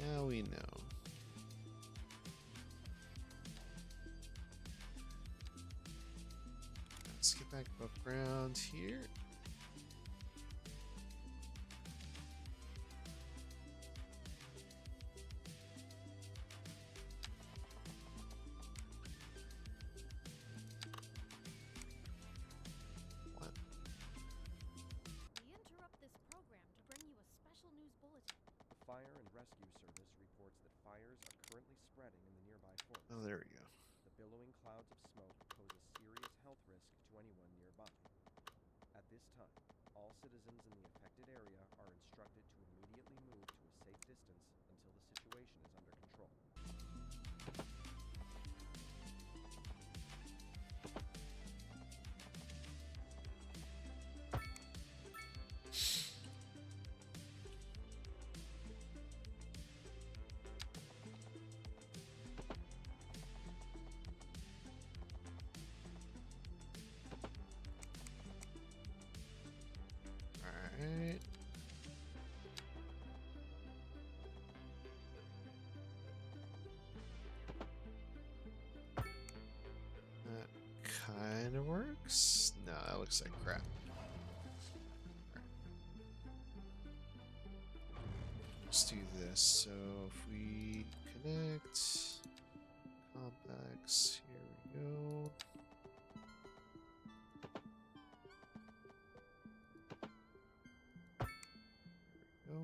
Now we know. Let's get back above ground here. Fire and Rescue Service reports that fires are currently spreading in the nearby forest. Oh, there we go. The billowing clouds of smoke pose a serious health risk to anyone nearby. At this time, all citizens in the affected area are instructed to immediately move to a safe distance until the situation is under control. Alright. That kind of works. No, that looks like crap. Let's do this. So if we connect complex, here we go. There we go.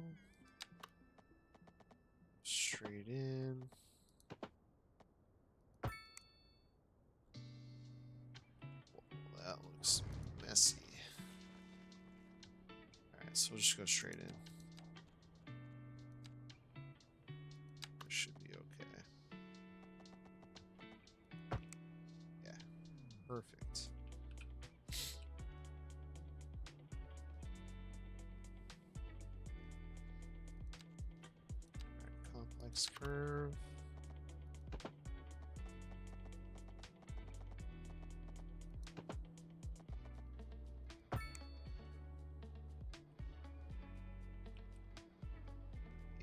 Straight in. Whoa, that looks messy. Alright, so we'll just go straight in. Should be okay. Yeah, perfect. Alright, complex curve.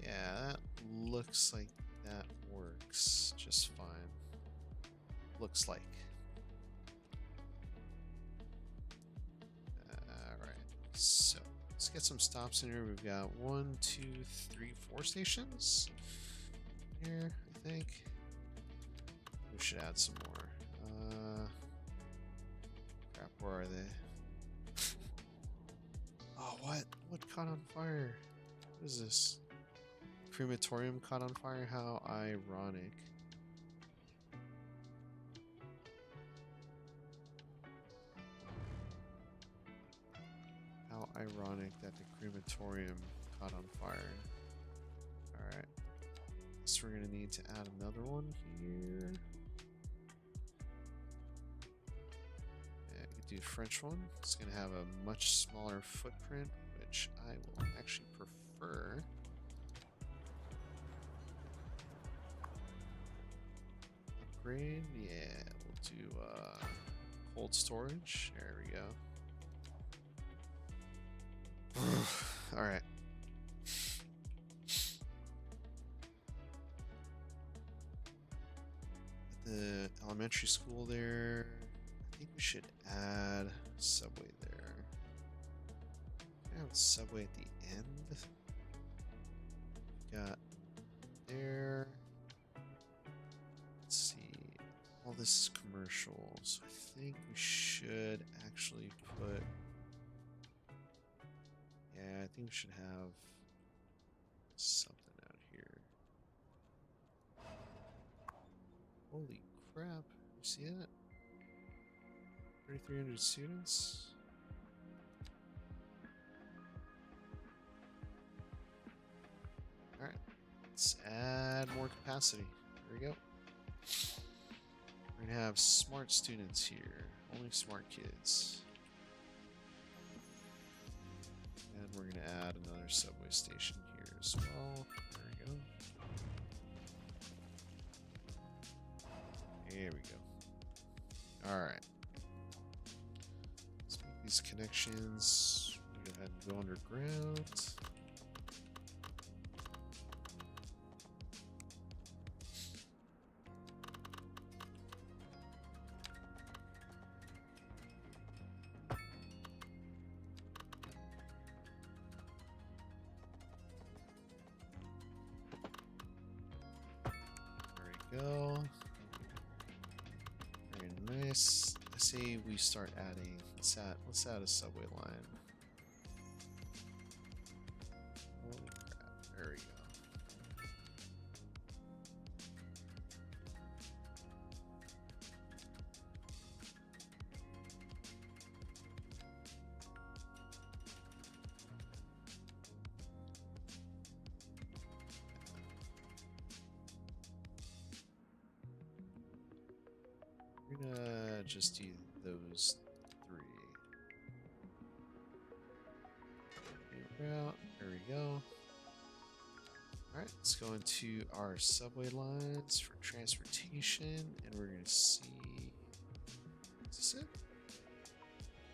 Yeah, that looks like that works just fine. Looks like. Alright, so let's get some stops in here. We've got 1, 2, 3, 4 stations here, I think. We should add some more. Crap, where are they? Oh, what? What caught on fire? What is this? Crematorium caught on fire? How ironic. How ironic that the crematorium caught on fire. Alright. So we're gonna need to add another one here. Yeah, I could do French one. It's gonna have a much smaller footprint, which I will actually prefer. Upgrade, yeah, we'll do cold storage. There we go. All right. The elementary school there. I think we should add subway there. Can I have a subway at the end? Got there. Let's see. All this is commercial, so I think we should actually put. Yeah, I think we should have something out here. Holy crap. You see that? 3,300 students? Alright. Let's add more capacity. There we go. We're going to have smart students here. Only smart kids. And we're going to add another subway station here as well. There we go. There we go. Alright. Let's make these connections. Go ahead and go underground. Go. Very nice. I say we start adding. Let's add a subway line. Holy crap! There we go. We're gonna just do those 3. Route. There we go. Alright, let's go into our subway lines for transportation, and we're gonna see. Is this it?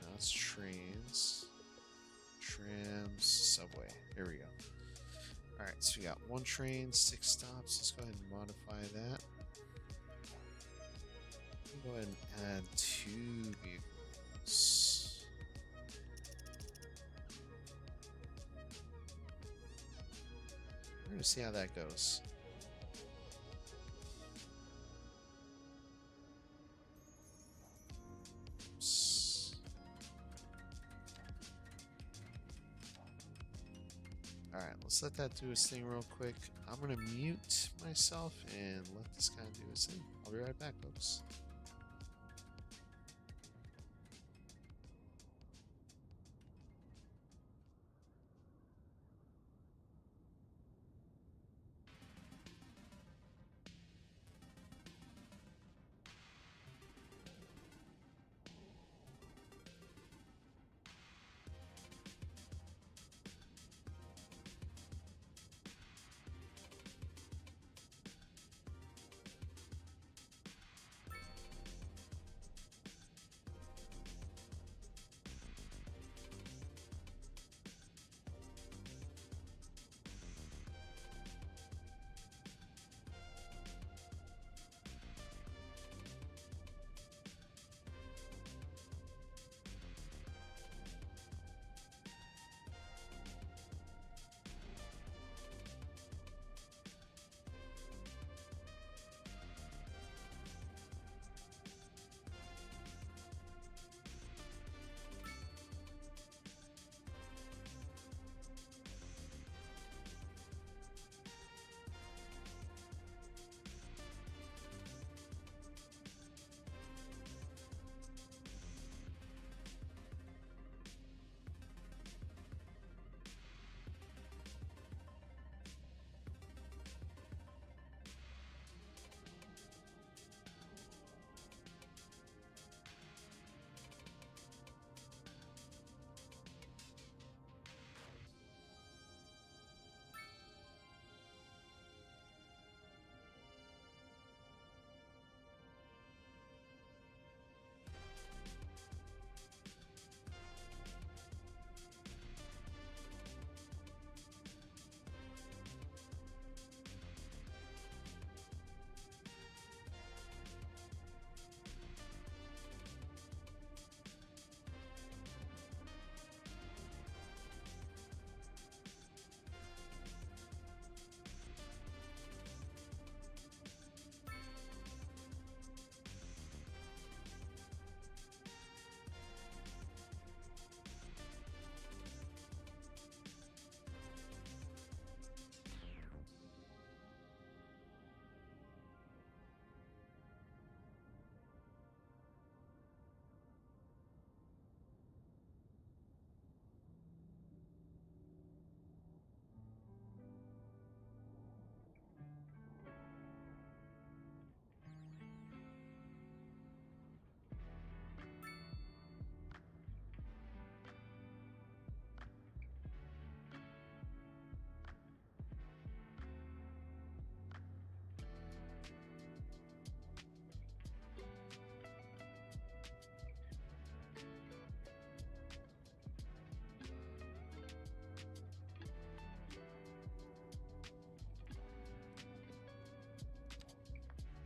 No, it's trains. Trams, subway. There we go. Alright, so we got 1 train, 6 stops. Let's go ahead and modify that. Go ahead and add 2 vehicles. We're going to see how that goes. Oops. Alright, let's let that do its thing real quick. I'm going to mute myself and let this guy do his thing. I'll be right back, folks.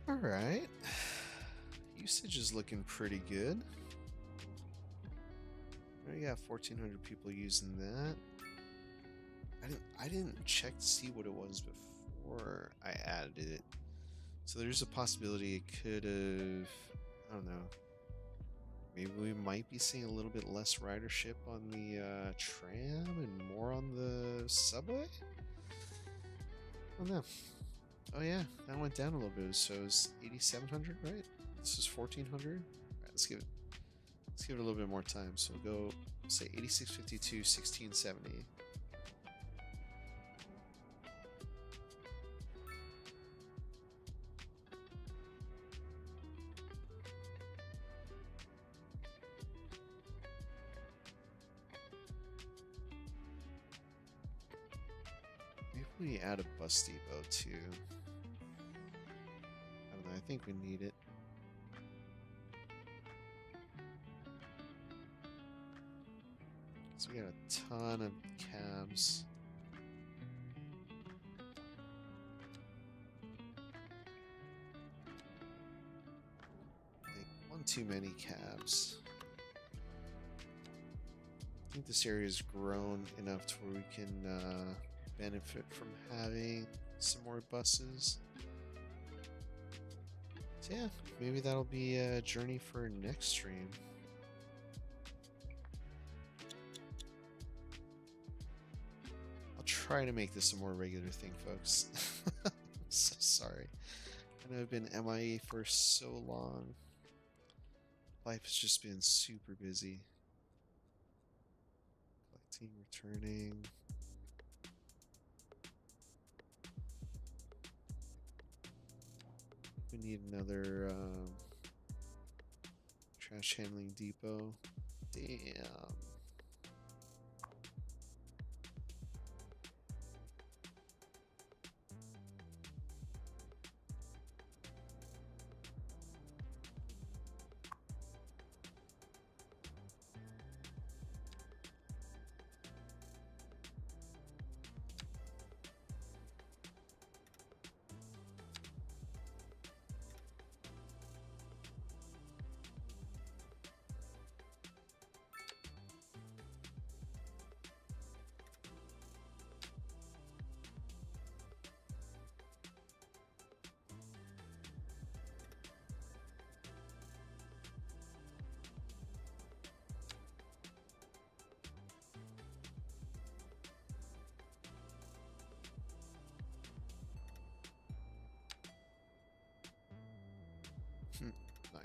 All right. Usage is looking pretty good. We got 1,400 people using that. I didn't check to see what it was before I added it. So there's a possibility it could have, I don't know. Maybe we might be seeing a little bit less ridership on the tram and more on the subway. I don't know. Oh yeah, that went down a little bit. So it's 8,700, right? This is 1,400. All right, let's give it a little bit more time. So we'll go say 8652, 1670. Maybe we add a bus depot too. I don't know. I think we need it. So we got a ton of cabs. Like one too many cabs. I think this area has grown enough to where we can benefit from having some more buses. So yeah, maybe that'll be a journey for next stream. I'll try to make this a more regular thing, folks. I'm so sorry. I know I've been MIA for so long. Life has just been super busy. Collecting, returning. We need another trash handling depot. Damn.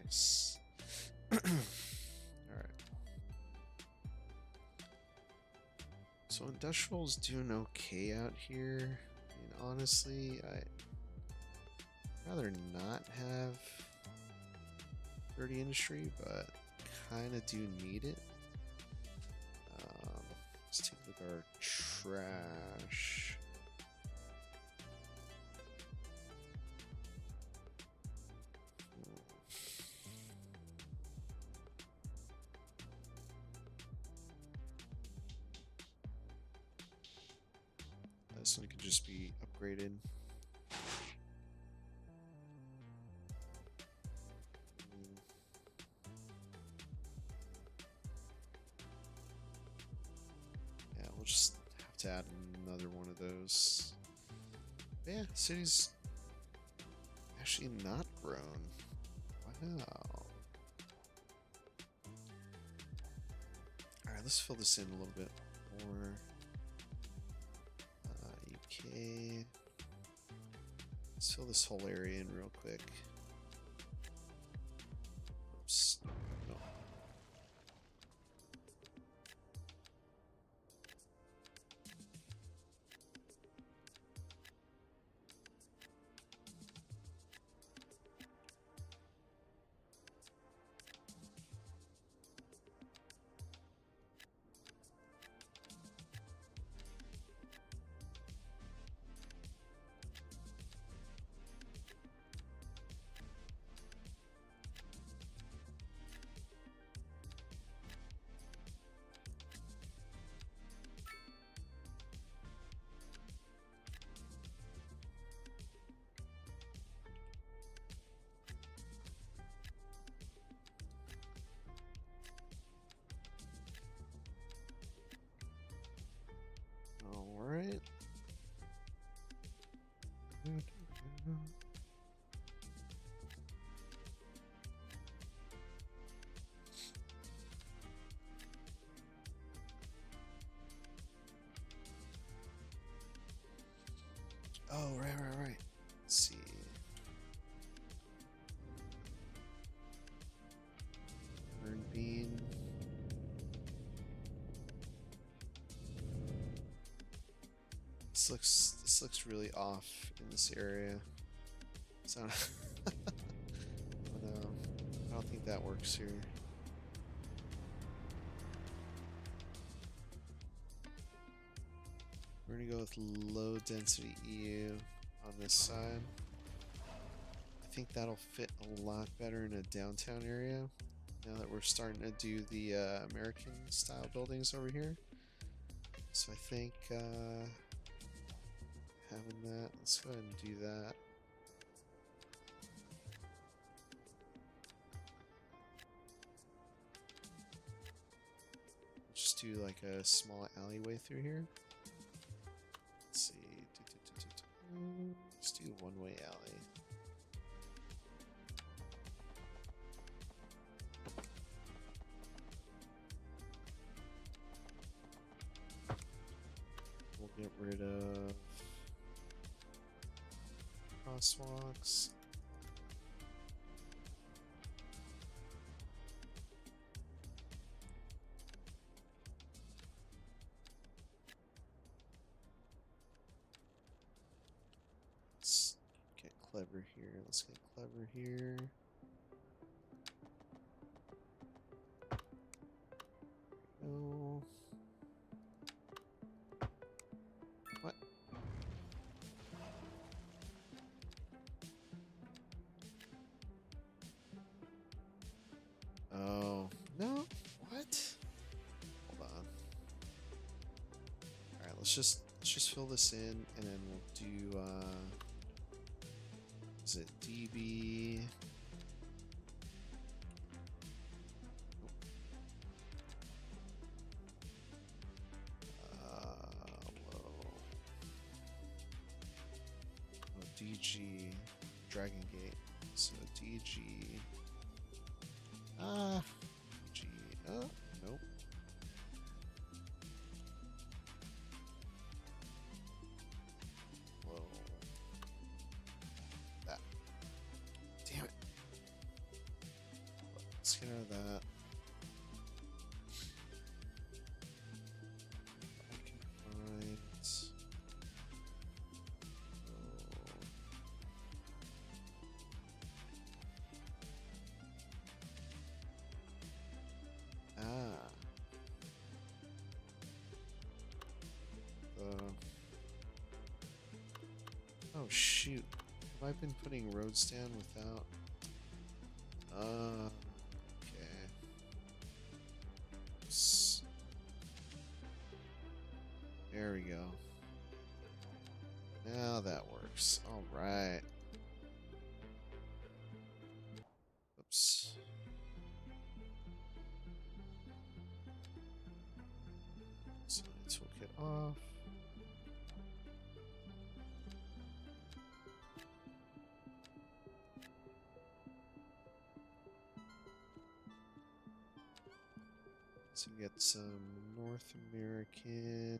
Nice. All right. So industrial's doing okay out here. I mean, honestly, I'd rather not have dirty industry, but kind of do need it. Let's take a look at our trash. This one could just be upgraded. Yeah, we'll just have to add another one of those. But yeah, city's actually not grown. Wow. Alright, let's fill this in a little bit more. UK. Let's fill this whole area in real quick. Oops. No. Oh, right. Let's see. Burn bean. This looks really off in this area. So oh no, I don't think that works here. We're gonna go with low density EU on this side. I think that'll fit a lot better in a downtown area now that we're starting to do the American style buildings over here. So I think having that, let's go ahead and do that. Just do like a small alleyway through here. Let's see. Let's do one-way alley. We'll get rid of crosswalks. Let's get clever here. Let's get clever here. No. What? Oh, no. What? Hold on. All right, let's just fill this in and then we'll do is it DB? DG Dragon Gate. So DG. DG. Oh, nope. Whoa. That. Damn it. Let's get out of that. I can find. Oh shoot. Have I been putting roads down without? Okay. There we go. Now that works. Alright. Oops. So toolkit off. So we get some North American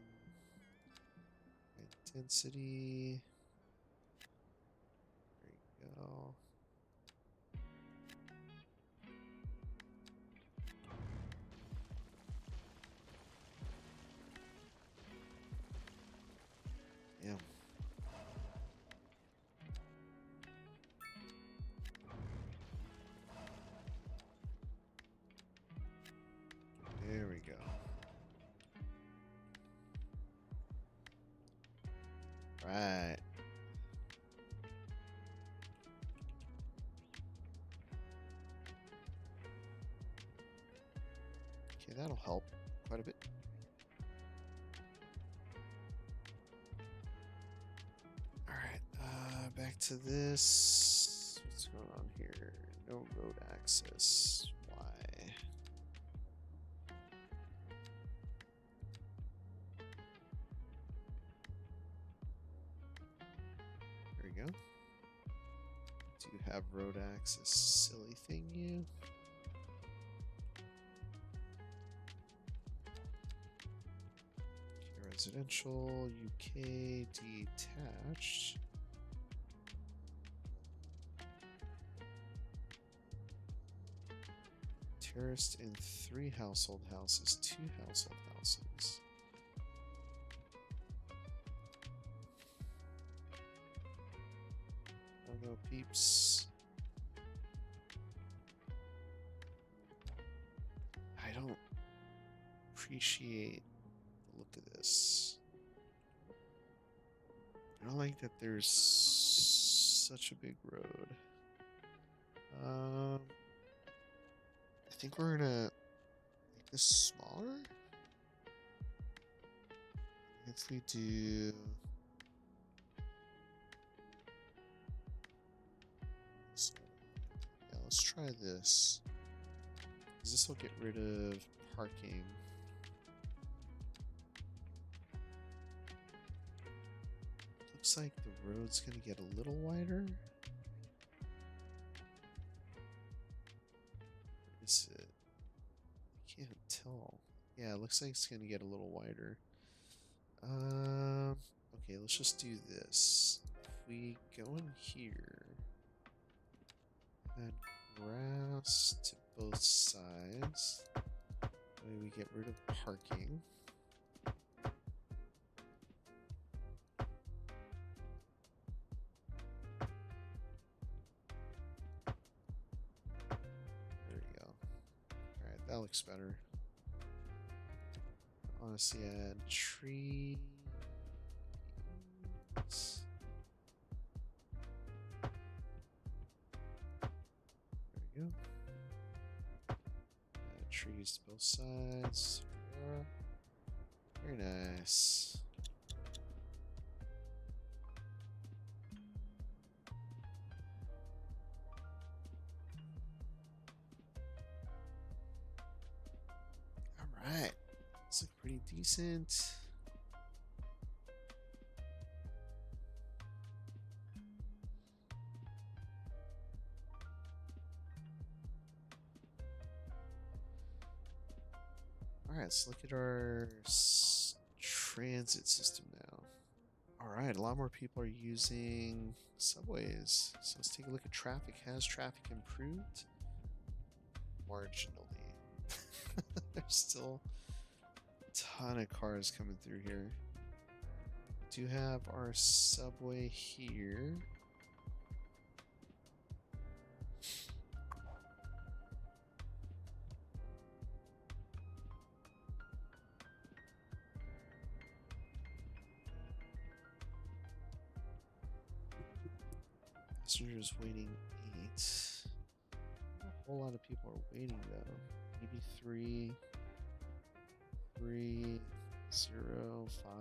density. There you go. Damn. There we go. Right. Okay, that'll help quite a bit. Alright, back to this. What's going on here? No road access. Why? There we go. Do you have road access? Silly thing, you. Get rid Residential, UK, detached. Terraced in 3 household houses, 2 household houses. Oh no, peeps. I don't appreciate the look of this. I don't like that there's such a big road. I think we're gonna make this smaller. If we do this one, yeah, let's try this. This will get rid of parking. Looks like the road's gonna get a little wider. Where is it? I can't tell. Yeah, it looks like it's gonna get a little wider. Okay, let's just do this. If we go in here, add grass to both sides, that way we get rid of parking. There we go. Alright, that looks better. Honestly, add trees. There we go. Add trees to both sides. There we are. Very nice. Alright. This looks pretty decent. Alright, let's look at our transit system now. Alright, a lot more people are using subways. So let's take a look at traffic. Has traffic improved? Marginally. There's still a ton of cars coming through here. We do have our subway here. Passengers waiting 8. A whole lot of people are waiting though. Maybe 3, 0, 5.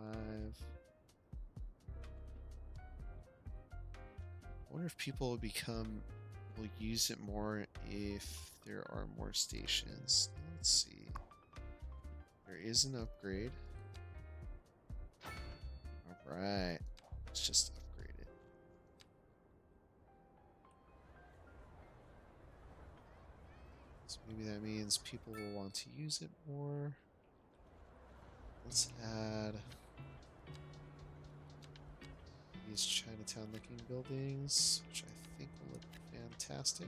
I wonder if people will use it more if there are more stations. Let's see. There is an upgrade. Alright. Let's just upgrade it. So maybe that means people will want to use it more. Let's add these Chinatown looking buildings, which I think will look fantastic.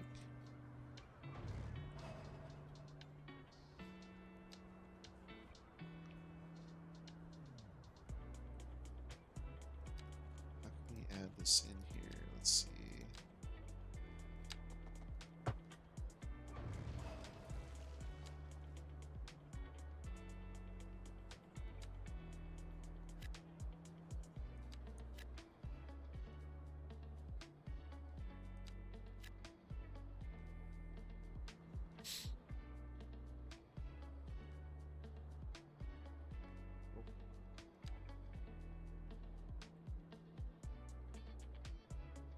How can we add this in here? Let's see.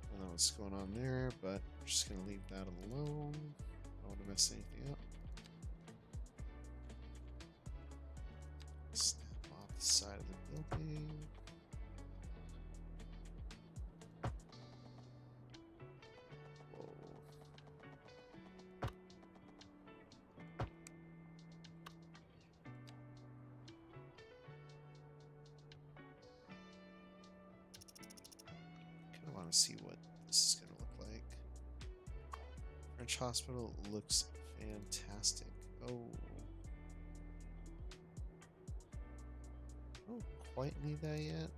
I don't know what's going on there, but we're just gonna leave that alone. I don't want to mess anything up. Snap off the side of the building. Whoa. want to see what this is going to look like. French Hospital looks fantastic. Oh. I don't quite need that yet.